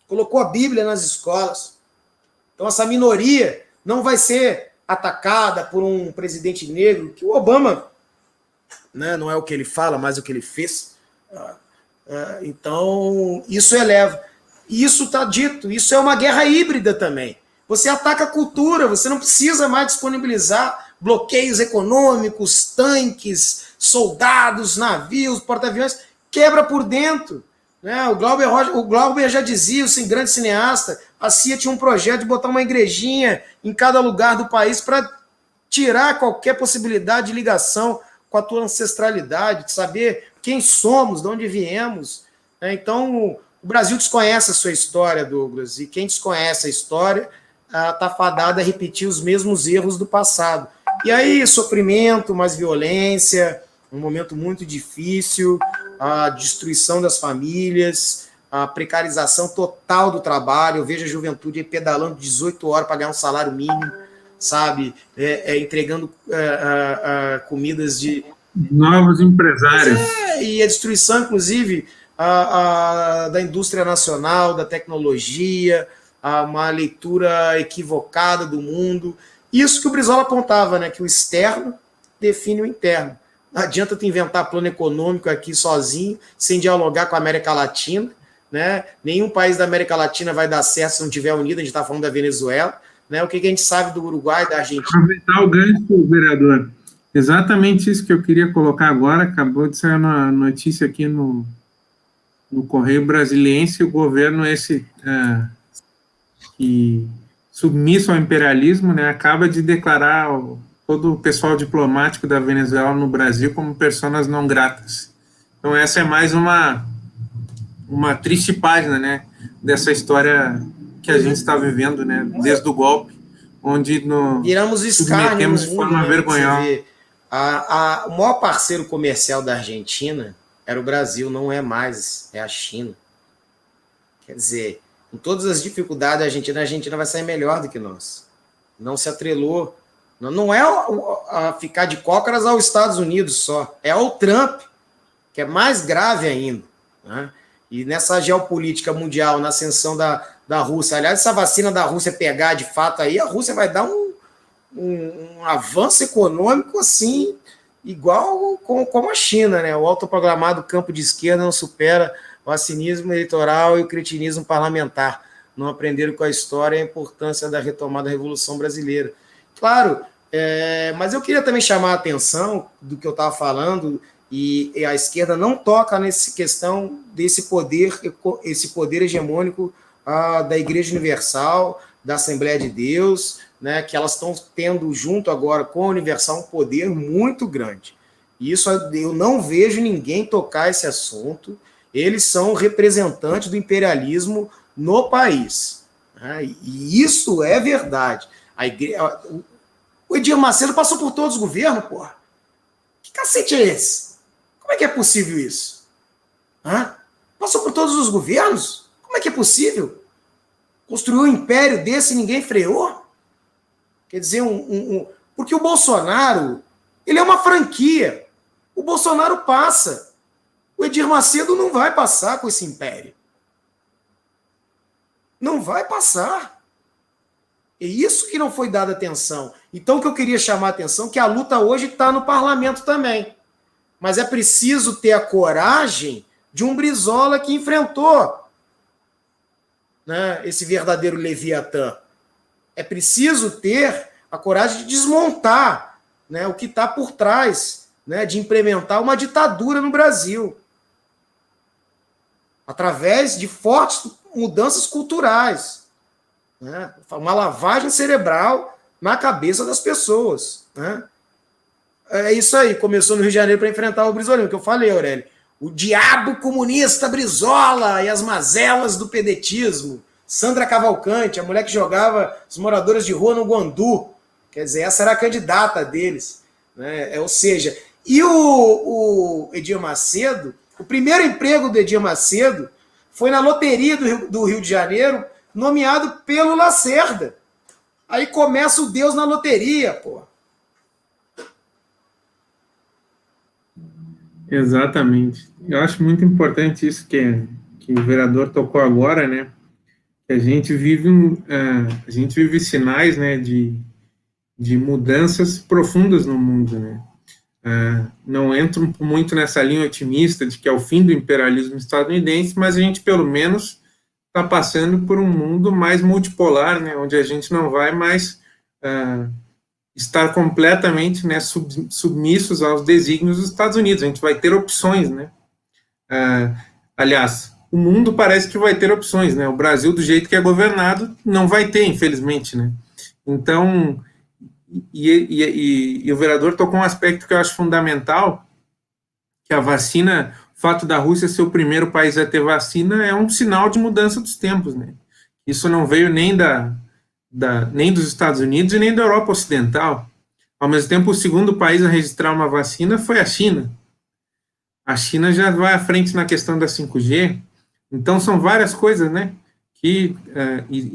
colocou a Bíblia nas escolas. Então essa minoria não vai ser atacada por um presidente negro, que o Obama, né, não é o que ele fala, mas o que ele fez. Então, isso eleva. Isso está dito, isso é uma guerra híbrida também. Você ataca a cultura, você não precisa mais disponibilizar bloqueios econômicos, tanques, soldados, navios, porta-aviões, quebra por dentro. Né? O Glauber já dizia, o grande cineasta, a CIA tinha um projeto de botar uma igrejinha em cada lugar do país para tirar qualquer possibilidade de ligação com a tua ancestralidade, de saber quem somos, de onde viemos. Então, o Brasil desconhece a sua história, Douglas, e quem desconhece a história está fadado a repetir os mesmos erros do passado. E aí, sofrimento, mais violência, um momento muito difícil, a destruição das famílias, a precarização total do trabalho. Eu vejo a juventude aí pedalando 18 horas para ganhar um salário mínimo, sabe? Entregando comidas de... Novos empresários. E a destruição, inclusive, da indústria nacional, da tecnologia, uma leitura equivocada do mundo. Isso que o Brizola apontava, né? Que o externo define o interno. Não adianta tu inventar plano econômico aqui sozinho, sem dialogar com a América Latina, né? Nenhum país da América Latina vai dar certo se não estiver unido. A gente está falando da Venezuela, né? O que a gente sabe do Uruguai, da Argentina? Aproveitar o gancho, vereador. Exatamente isso que eu queria colocar agora. Acabou de sair uma notícia aqui no Correio Brasiliense. O governo que submisso ao imperialismo, né, acaba de declarar todo o pessoal diplomático da Venezuela no Brasil como personas não gratas. Então essa é mais uma triste página, né, dessa história que a gente está vivendo, né, desde o golpe, onde viramos escárnio de forma vergonhosa. O maior parceiro comercial da Argentina era o Brasil, não é mais, é a China. Quer dizer, com todas as dificuldades a Argentina vai sair melhor do que nós. Não se atrelou. Não é a ficar de cócoras aos Estados Unidos só, é ao Trump, que é mais grave ainda. Né? E nessa geopolítica mundial, na ascensão da Rússia, aliás, essa vacina da Rússia pegar de fato aí, a Rússia vai dar um avanço econômico assim, igual como a China, né? O autoproclamado campo de esquerda não supera o cinismo eleitoral e o cretinismo parlamentar. Não aprenderam com a história a importância da retomada da Revolução Brasileira. Claro, mas eu queria também chamar a atenção do que eu estava falando, e a esquerda não toca nessa questão esse poder hegemônico da Igreja Universal, da Assembleia de Deus, né, que elas estão tendo junto agora com a Universal um poder muito grande. E isso eu não vejo ninguém tocar esse assunto. Eles são representantes do imperialismo no país. Né? E isso é verdade. O Edir Macedo passou por todos os governos, porra. Que cacete é esse? Como é que é possível isso? Passou por todos os governos? Como é que é possível? Construiu um império desse e ninguém freou? Quer dizer, porque o Bolsonaro, ele é uma franquia. O Bolsonaro passa. O Edir Macedo não vai passar com esse império. Não vai passar. É isso que não foi dada atenção. Então, o que eu queria chamar a atenção é que a luta hoje está no parlamento também. Mas é preciso ter a coragem de um Brizola que enfrentou, né, esse verdadeiro Leviatã. É preciso ter a coragem de desmontar, né, o que está por trás, né, de implementar uma ditadura no Brasil, através de fortes mudanças culturais, né, uma lavagem cerebral na cabeça das pessoas. Né. É isso aí, começou no Rio de Janeiro para enfrentar o Brizolinho, que eu falei, Aurélio. O diabo comunista Brizola e as mazelas do pedetismo. Sandra Cavalcante, a mulher que jogava os moradores de rua no Guandu. Quer dizer, essa era a candidata deles. Né? Ou seja, e o Edir Macedo, o primeiro emprego do Edir Macedo foi na loteria do Rio de Janeiro, nomeado pelo Lacerda. Aí começa o Deus na loteria, pô. Exatamente. Eu acho muito importante isso que o vereador tocou agora, né? A gente vive sinais, né, de mudanças profundas no mundo, né? Não entro muito nessa linha otimista de que é o fim do imperialismo estadunidense, mas a gente pelo menos está passando por um mundo mais multipolar, né, onde a gente não vai mais estar completamente, né, submissos aos desígnios dos Estados Unidos. A gente vai ter opções, né? Aliás, o mundo parece que vai ter opções, né? O Brasil, do jeito que é governado, não vai ter, infelizmente, né? Então, e o vereador tocou um aspecto que eu acho fundamental, que a vacina, o fato da Rússia ser o primeiro país a ter vacina é um sinal de mudança dos tempos, né? Isso não veio nem nem dos Estados Unidos e nem da Europa Ocidental. Ao mesmo tempo, o segundo país a registrar uma vacina foi a China. A China já vai à frente na questão da 5G. Então, são várias coisas, né? E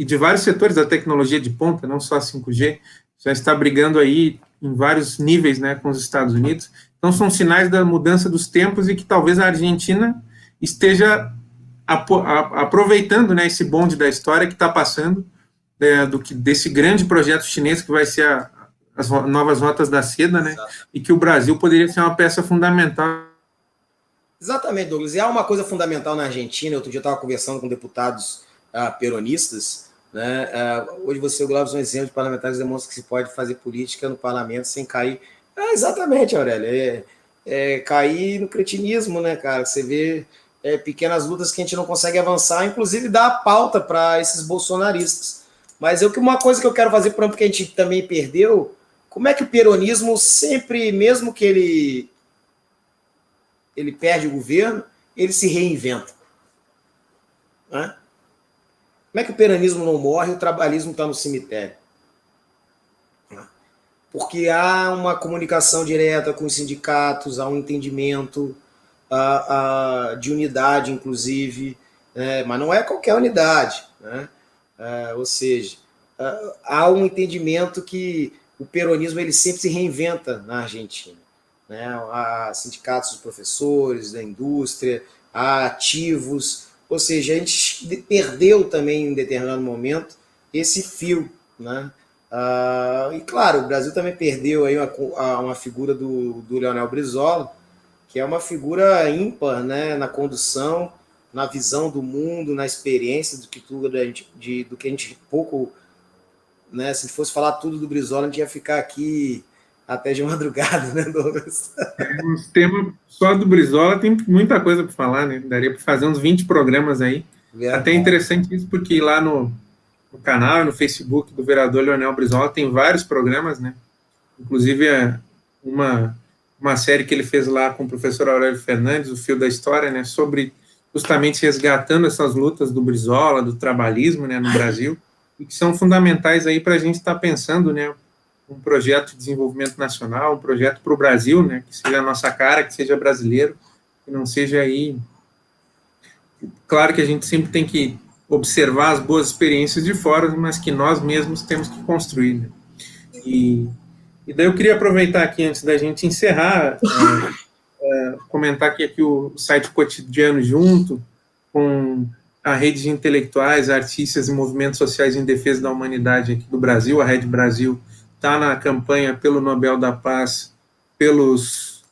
de vários setores da tecnologia de ponta, não só a 5G, já está brigando aí em vários níveis, né, com os Estados Unidos. Então, são sinais da mudança dos tempos e que talvez a Argentina esteja aproveitando, né, esse bonde da história que está passando, desse grande projeto chinês que vai ser as novas rotas da seda, né? Exato. E que o Brasil poderia ser uma peça fundamental. Exatamente, Douglas. E há uma coisa fundamental na Argentina. Outro dia eu estava conversando com deputados peronistas. Né? Hoje você, Glauber, é um exemplo de parlamentares que demonstra que se pode fazer política no parlamento sem cair. Exatamente, Aurélio. Cair no cretinismo, né, cara? Você vê pequenas lutas que a gente não consegue avançar, inclusive dar a pauta para esses bolsonaristas. Mas uma coisa que eu quero fazer, por exemplo, que a gente também perdeu, como é que o peronismo sempre, mesmo que ele perde o governo, ele se reinventa. Né? Como é que o peronismo não morre e o trabalhismo está no cemitério? Porque há uma comunicação direta com os sindicatos, há um entendimento de unidade, inclusive, mas não é qualquer unidade, né? Ou seja, há um entendimento que o peronismo ele sempre se reinventa na Argentina. Né? Há sindicatos dos professores, da indústria, há ativos, ou seja, a gente perdeu também em determinado momento esse fio. Né? E claro, o Brasil também perdeu aí uma figura do Leonel Brizola, que é uma figura ímpar, né, na condução, na visão do mundo, na experiência do que a gente pouco, né, se fosse falar tudo do Brizola, a gente ia ficar aqui até de madrugada, né, Douglas? Um tema só do Brizola tem muita coisa para falar, né? Daria para fazer uns 20 programas aí. Verdade. Até interessante isso, porque lá no canal e no Facebook do vereador Leonel Brizola tem vários programas, né? Inclusive uma série que ele fez lá com o professor Aurélio Fernandes, o Fio da História, né? Sobre justamente resgatando essas lutas do Brizola, do trabalhismo, né, no Brasil, e que são fundamentais aí para a gente estar pensando, né, um projeto de desenvolvimento nacional, um projeto para o Brasil, né, que seja a nossa cara, que seja brasileiro, que não seja aí... Claro que a gente sempre tem que observar as boas experiências de fora, mas que nós mesmos temos que construir. Né? E daí eu queria aproveitar aqui, antes da gente encerrar, comentar que aqui o site Cotidiano, junto com a rede de intelectuais, artistas e movimentos sociais em defesa da humanidade aqui do Brasil, a Rede Brasil, está na campanha pelo Nobel da Paz, pelos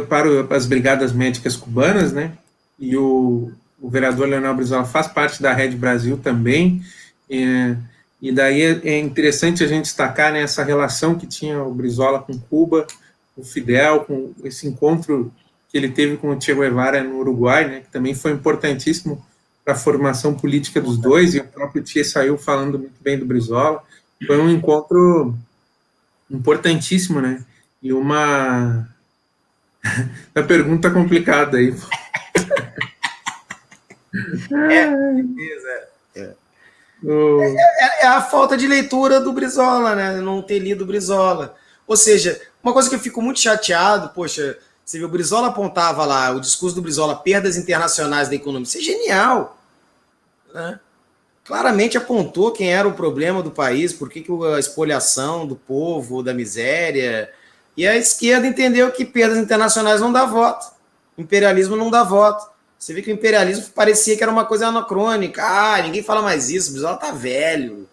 para as brigadas médicas cubanas, né? E o vereador Leonel Brizola faz parte da Rede Brasil também. E daí é interessante a gente destacar, né, essa relação que tinha o Brizola com Cuba, o Fidel, com esse encontro que ele teve com o Che Guevara no Uruguai, né, que também foi importantíssimo para a formação política dos dois, e o próprio Che saiu falando muito bem do Brizola. Foi um encontro importantíssimo, né? E uma pergunta complicada aí. É a falta de leitura do Brizola, né? Não ter lido o Brizola. Ou seja, uma coisa que eu fico muito chateado, poxa, você viu, o Brizola apontava lá, o discurso do Brizola, perdas internacionais da economia, isso é genial, né? Claramente apontou quem era o problema do país, por que a espoliação do povo, da miséria, e a esquerda entendeu que perdas internacionais não dá voto, imperialismo não dá voto. Você vê que o imperialismo parecia que era uma coisa anacrônica. Ah, ninguém fala mais isso, o Brizola tá velho,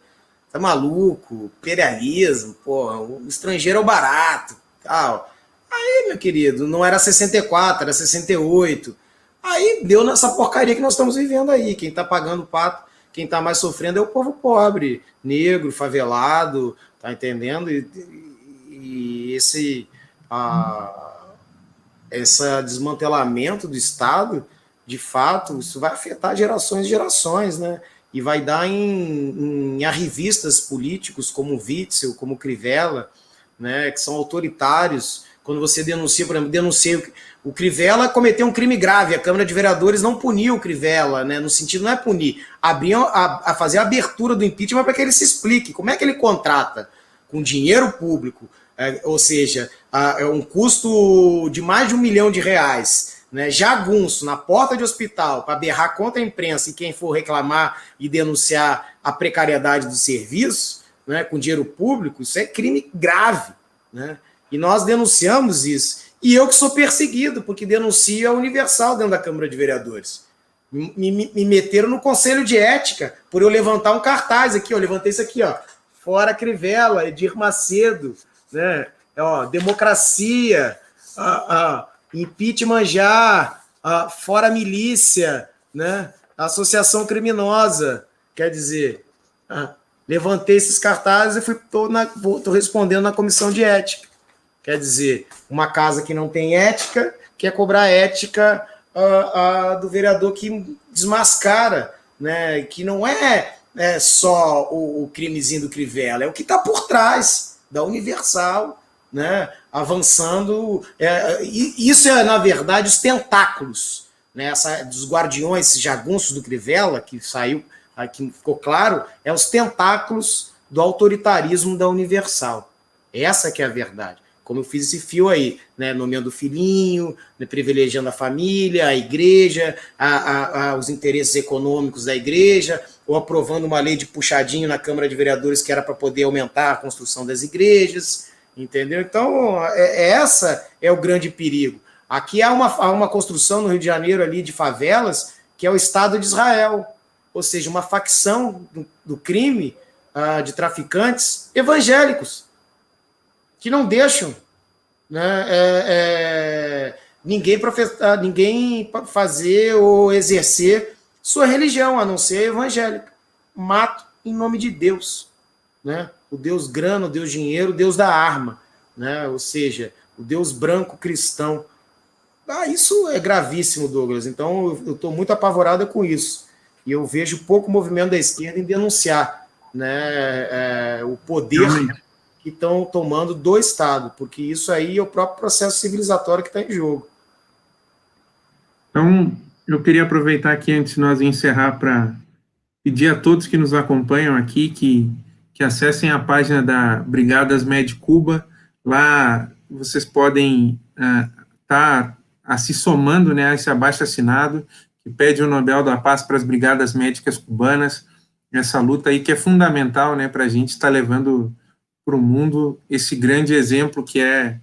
tá maluco, imperialismo, porra, o estrangeiro é o barato, tal. Aí, meu querido, não era 64, era 68. Aí deu nessa porcaria que nós estamos vivendo aí. Quem tá pagando o pato, quem tá mais sofrendo é o povo pobre, negro, favelado, tá entendendo? E esse desmantelamento do Estado, de fato, isso vai afetar gerações e gerações, né? E vai dar em arrivistas políticos como o Witzel, como o Crivella, né, que são autoritários. Quando você denuncia, por exemplo, o Crivella cometeu um crime grave, a Câmara de Vereadores não puniu o Crivella, né, no sentido não é punir, abriam a fazer a abertura do impeachment para que ele se explique como é que ele contrata com dinheiro público, ou seja, é um custo de mais de R$1 milhão, né, jagunço na porta de hospital para berrar contra a imprensa e quem for reclamar e denunciar a precariedade do serviço, né, com dinheiro público, isso é crime grave, né? E nós denunciamos isso. E eu que sou perseguido, porque denuncio a Universal dentro da Câmara de Vereadores. Me meteram no Conselho de Ética por eu levantar um cartaz aqui, ó, levantei isso aqui, ó, fora Crivella, Edir Macedo, né? Ó, democracia, impeachment já, fora milícia, né? Associação criminosa, quer dizer, levantei esses cartazes e estou respondendo na comissão de ética. Quer dizer, uma casa que não tem ética quer cobrar ética do vereador que desmascara, né? Que não é só o crimezinho do Crivella, é o que está por trás da Universal, né? Avançando. Isso é, na verdade, os tentáculos, né? Dos guardiões, esses jagunços do Crivella, que saiu, que ficou claro, é os tentáculos do autoritarismo da Universal. Essa que é a verdade. Como eu fiz esse fio aí, né, nomeando o filhinho, né, privilegiando a família, a igreja, os interesses econômicos da igreja, ou aprovando uma lei de puxadinho na Câmara de Vereadores que era para poder aumentar a construção das igrejas, entendeu? Então, essa é o grande perigo. Aqui há uma construção no Rio de Janeiro ali de favelas, que é o Estado de Israel, ou seja, uma facção do crime de traficantes evangélicos, que não deixam, né, ninguém fazer ou exercer sua religião, a não ser evangélica. Mato em nome de Deus, né? O Deus grana, o Deus dinheiro, o Deus da arma, né? Ou seja, o Deus branco cristão. Isso é gravíssimo, Douglas. Então, eu estou muito apavorado com isso. E eu vejo pouco movimento da esquerda em denunciar, né, o poder que estão tomando do Estado, porque isso aí é o próprio processo civilizatório que está em jogo. Então, eu queria aproveitar aqui, antes de nós encerrar, para pedir a todos que nos acompanham aqui que acessem a página da Brigadas Med Cuba. Lá vocês podem estar se somando, né, a esse abaixo-assinado que pede o Nobel da Paz para as Brigadas Médicas Cubanas, essa luta aí que é fundamental, né, para a gente estar levando para o mundo esse grande exemplo que é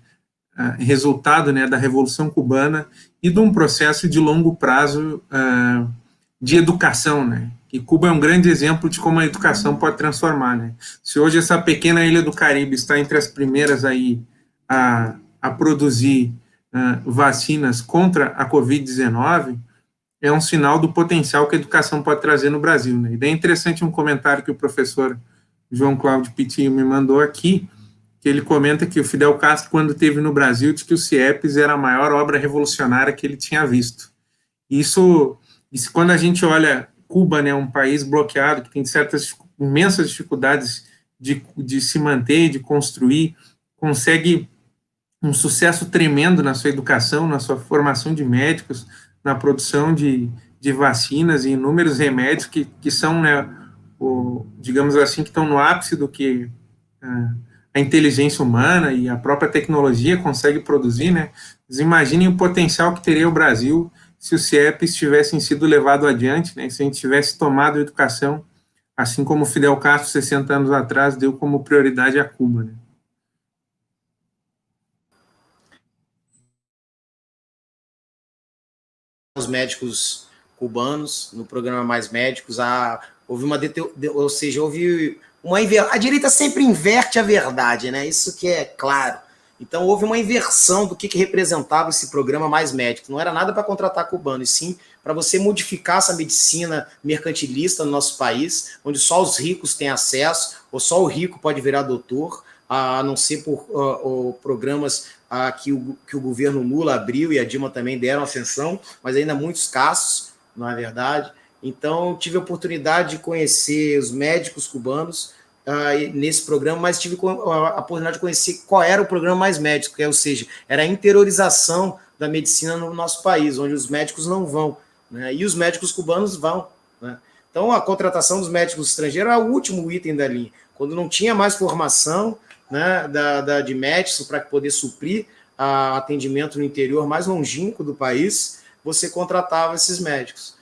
resultado, né, da Revolução Cubana e de um processo de longo prazo de educação, né? E Cuba é um grande exemplo de como a educação pode transformar, né? Se hoje essa pequena ilha do Caribe está entre as primeiras aí a produzir vacinas contra a Covid-19, é um sinal do potencial que a educação pode trazer no Brasil, né? E daí é interessante um comentário que o professor João Cláudio Pitinho me mandou aqui, que ele comenta que o Fidel Castro, quando esteve no Brasil, disse que o CIEPS era a maior obra revolucionária que ele tinha visto. Isso quando a gente olha Cuba, né, um país bloqueado, que tem imensas dificuldades de se manter, de construir, consegue um sucesso tremendo na sua educação, na sua formação de médicos, na produção de vacinas e inúmeros remédios que são, né, digamos assim, que estão no ápice do que a inteligência humana e a própria tecnologia consegue produzir, né? Vocês imaginem o potencial que teria o Brasil se os CIEPs tivessem sido levados adiante, né? Se a gente tivesse tomado a educação, assim como Fidel Castro, 60 anos atrás, deu como prioridade a Cuba, né? Os médicos cubanos, no programa Mais Médicos, houve uma, ou seja, houve uma a direita sempre inverte a verdade, né? Isso que é claro. Então houve uma inversão do que representava esse programa Mais Médicos. Não era nada para contratar cubano, e sim para você modificar essa medicina mercantilista no nosso país, onde só os ricos têm acesso, ou só o rico pode virar doutor, a não ser por programas que o governo Lula abriu e a Dilma também deram ascensão, mas ainda muitos casos, não é verdade? Então, tive a oportunidade de conhecer os médicos cubanos nesse programa, mas tive a oportunidade de conhecer qual era o programa Mais Médicos, ou seja, era a interiorização da medicina no nosso país, onde os médicos não vão, né? E os médicos cubanos vão, né? Então, a contratação dos médicos estrangeiros era o último item da linha. Quando não tinha mais formação, né, de médicos para poder suprir atendimento no interior mais longínquo do país, você contratava esses médicos.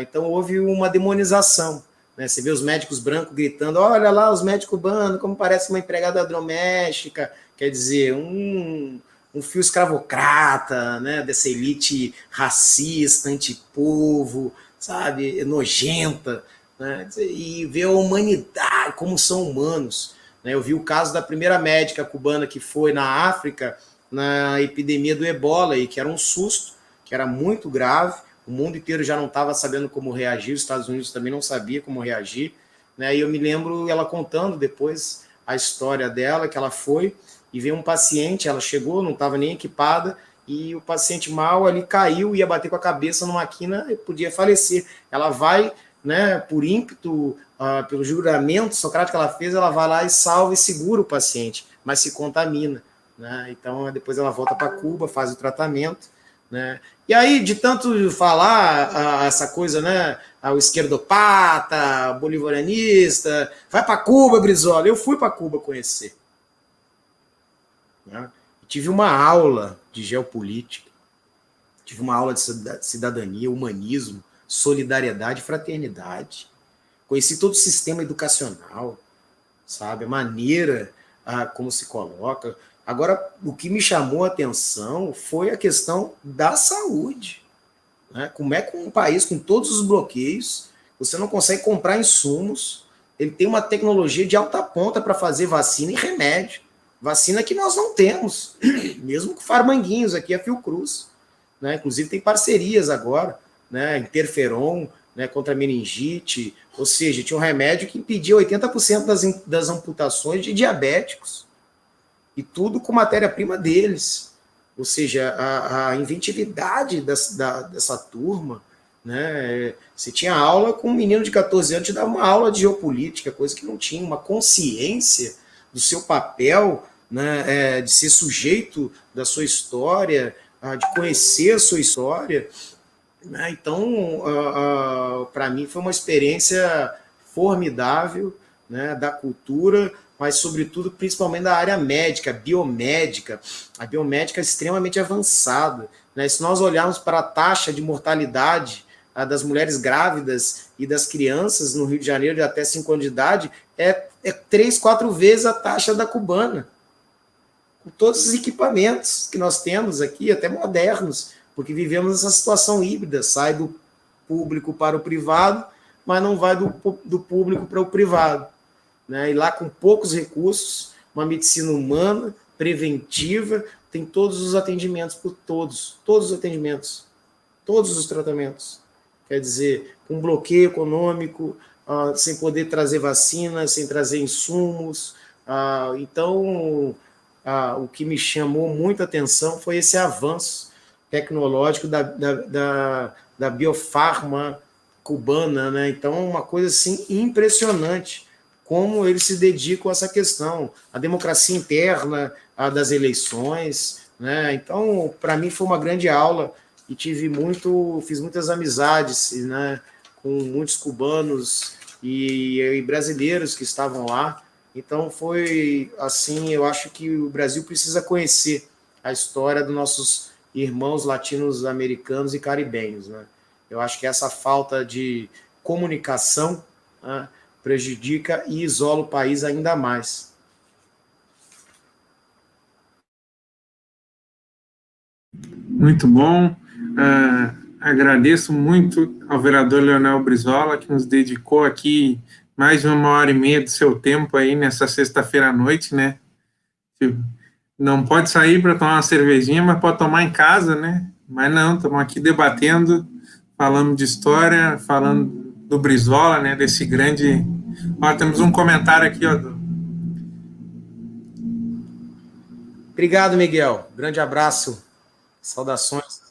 Então, houve uma demonização, né? Você vê os médicos brancos gritando, olha lá os médicos cubanos, como parece uma empregada doméstica, quer dizer, um fio escravocrata, né, dessa elite racista, antipovo, sabe, nojenta, né? E ver a humanidade, como são humanos. Eu vi o caso da primeira médica cubana que foi na África na epidemia do Ebola, e que era um susto, que era muito grave, o mundo inteiro já não estava sabendo como reagir, os Estados Unidos também não sabia como reagir, né? E eu me lembro ela contando depois a história dela, que ela foi e veio um paciente, ela chegou, não estava nem equipada, e o paciente mal ali caiu, ia bater com a cabeça numa quina e podia falecer. Ela vai, né, por ímpeto, pelo juramento socrático que ela fez, ela vai lá e salva e segura o paciente, mas se contamina, né? Então, depois ela volta para Cuba, faz o tratamento, né? E aí, de tanto falar essa coisa, né, o esquerdopata, bolivarianista, vai para Cuba, Brizola. Eu fui para Cuba conhecer, né? Tive uma aula de geopolítica, tive uma aula de cidadania, humanismo, solidariedade e fraternidade. Conheci todo o sistema educacional, sabe? A maneira como se coloca. Agora, o que me chamou a atenção foi a questão da saúde, né? Como é que um país com todos os bloqueios, você não consegue comprar insumos, ele tem uma tecnologia de alta ponta para fazer vacina e remédio. Vacina que nós não temos, mesmo com Farmanguinhos aqui, a Fiocruz, né? Inclusive tem parcerias agora, né? Interferon, né, contra a meningite, ou seja, tinha um remédio que impedia 80% das amputações de diabéticos, e tudo com matéria-prima deles. Ou seja, a inventividade dessa turma, né? Você tinha aula com um menino de 14 anos, te dava uma aula de geopolítica, coisa que não tinha, uma consciência do seu papel, né, de ser sujeito da sua história, de conhecer a sua história. Então, para mim, foi uma experiência formidável, né, da cultura, mas, sobretudo, principalmente da área médica, biomédica. A biomédica é extremamente avançada, né? Se nós olharmos para a taxa de mortalidade das mulheres grávidas e das crianças no Rio de Janeiro de até 5 anos de idade, é 3, 4 vezes a taxa da cubana. Com todos os equipamentos que nós temos aqui, até modernos, porque vivemos essa situação híbrida, sai do público para o privado, mas não vai do público para o privado, né? E lá com poucos recursos, uma medicina humana, preventiva, tem todos os atendimentos por todos os atendimentos, todos os tratamentos. Quer dizer, com bloqueio econômico, sem poder trazer vacinas, sem trazer insumos. Então, o que me chamou muita atenção foi esse avanço tecnológico da biofarma cubana, né? Então, uma coisa assim impressionante, como eles se dedicam a essa questão, a democracia interna, a das eleições, né? Então, para mim foi uma grande aula e fiz muitas amizades, né, com muitos cubanos e brasileiros que estavam lá. Então foi assim, eu acho que o Brasil precisa conhecer a história dos nossos irmãos latinos-americanos e caribenhos, né? Eu acho que essa falta de comunicação, né, prejudica e isola o país ainda mais. Muito bom. Agradeço muito ao vereador Leonel Brizola, que nos dedicou aqui mais de 1h30 do seu tempo aí nessa sexta-feira à noite, né? Não pode sair para tomar uma cervejinha, mas pode tomar em casa, né? Mas não, estamos aqui debatendo, falando de história, falando do Brizola, né? Desse grande... temos um comentário aqui, ó. Obrigado, Miguel. Grande abraço. Saudações.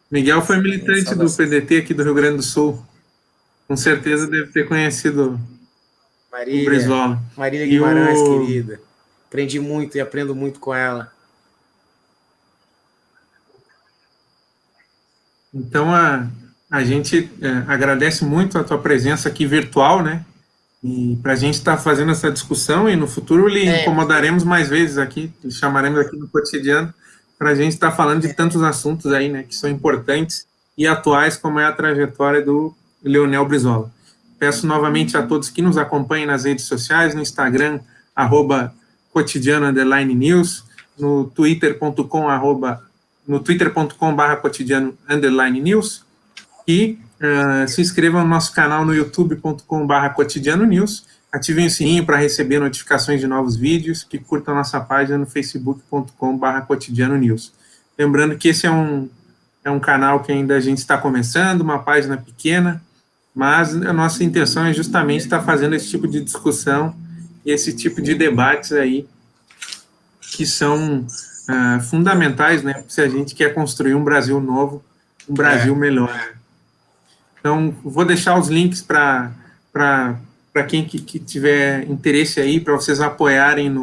Miguel foi militante do PDT aqui do Rio Grande do Sul. Com certeza deve ter conhecido o Brizola. Marília Guimarães, querida. Aprendi muito e aprendo muito com ela. Então, a gente agradece muito a tua presença aqui virtual, né? E para a gente estar fazendo essa discussão, e no futuro lhe incomodaremos mais vezes aqui, lhe chamaremos aqui no cotidiano, para a gente estar falando de tantos assuntos aí, né, que são importantes e atuais, como é a trajetória do Leonel Brizola. Peço novamente a todos que nos acompanhem nas redes sociais, no Instagram, @cotidiano_news, no twitter.com/cotidiano_news, e se inscrevam no nosso canal no youtube.com/cotidiano-news, ativem o sininho para receber notificações de novos vídeos, que curtam a nossa página no facebook.com/cotidiano-news. Lembrando que esse é um canal que ainda a gente está começando, uma página pequena, mas a nossa intenção é justamente estar fazendo esse tipo de discussão e esse tipo de debates aí, que são fundamentais, né, se a gente quer construir um Brasil novo, um Brasil melhor. Então, vou deixar os links para quem que tiver interesse aí, para vocês apoiarem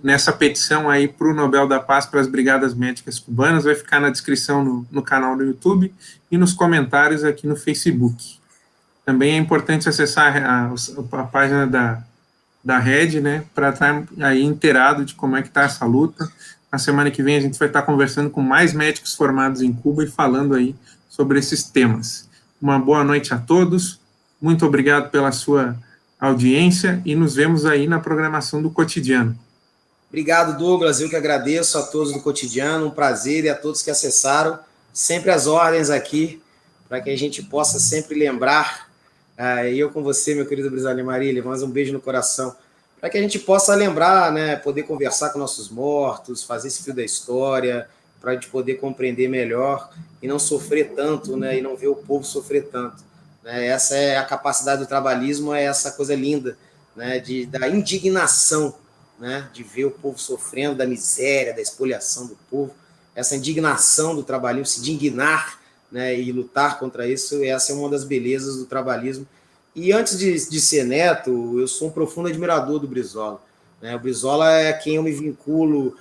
nessa petição aí para o Nobel da Paz para as Brigadas Médicas Cubanas. Vai ficar na descrição no canal do YouTube e nos comentários aqui no Facebook. Também é importante acessar a página da Rede, né, para estar aí inteirado de como é que está essa luta. Na semana que vem a gente vai estar conversando com mais médicos formados em Cuba e falando aí sobre esses temas. Uma boa noite a todos, muito obrigado pela sua audiência e nos vemos aí na programação do Cotidiano. Obrigado, Douglas, eu que agradeço a todos do Cotidiano, um prazer, e a todos que acessaram, sempre as ordens aqui, para que a gente possa sempre lembrar, eu com você, meu querido Brizola Marília, mais um beijo no coração, para que a gente possa lembrar, né, poder conversar com nossos mortos, fazer esse fio da história, para a gente poder compreender melhor e não sofrer tanto, né, e não ver o povo sofrer tanto. Né? Essa é a capacidade do trabalhismo, é essa coisa linda, né, da indignação, né, de ver o povo sofrendo, da miséria, da expoliação do povo, essa indignação do trabalhismo, se dignar, né, e lutar contra isso, essa é uma das belezas do trabalhismo. E antes de ser neto, eu sou um profundo admirador do Brizola. Né? O Brizola é quem eu me vinculo,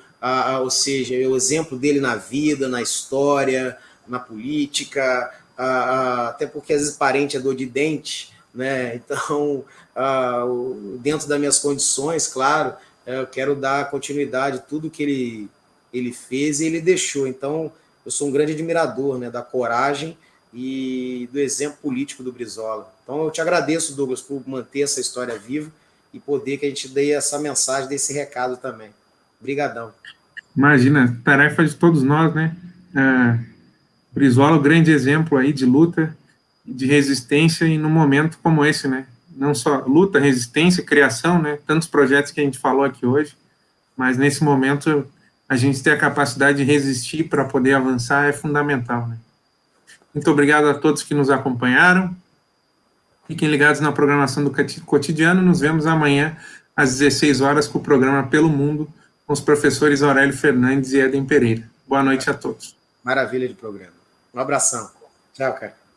ou seja, é o exemplo dele na vida, na história, na política, até porque às vezes parente é dor de dente, né? Então, dentro das minhas condições, claro, eu quero dar continuidade a tudo que ele fez e ele deixou. Então, eu sou um grande admirador, né, da coragem e do exemplo político do Brizola. Então, eu te agradeço, Douglas, por manter essa história viva e poder que a gente dê essa mensagem, desse recado também. Obrigadão. Imagina, tarefa de todos nós, né? Brizola, o grande exemplo aí de luta, de resistência, e num momento como esse, né? não só luta, resistência, criação, né, tantos projetos que a gente falou aqui hoje, mas nesse momento a gente ter a capacidade de resistir para poder avançar é fundamental, né. Muito obrigado a todos que nos acompanharam. Fiquem ligados na programação do Cotidiano. Nos vemos amanhã às 16 horas com o programa Pelo Mundo, com os professores Aurélio Fernandes e Eden Pereira. Boa noite a todos. Maravilha de programa. Um abração. Tchau, cara.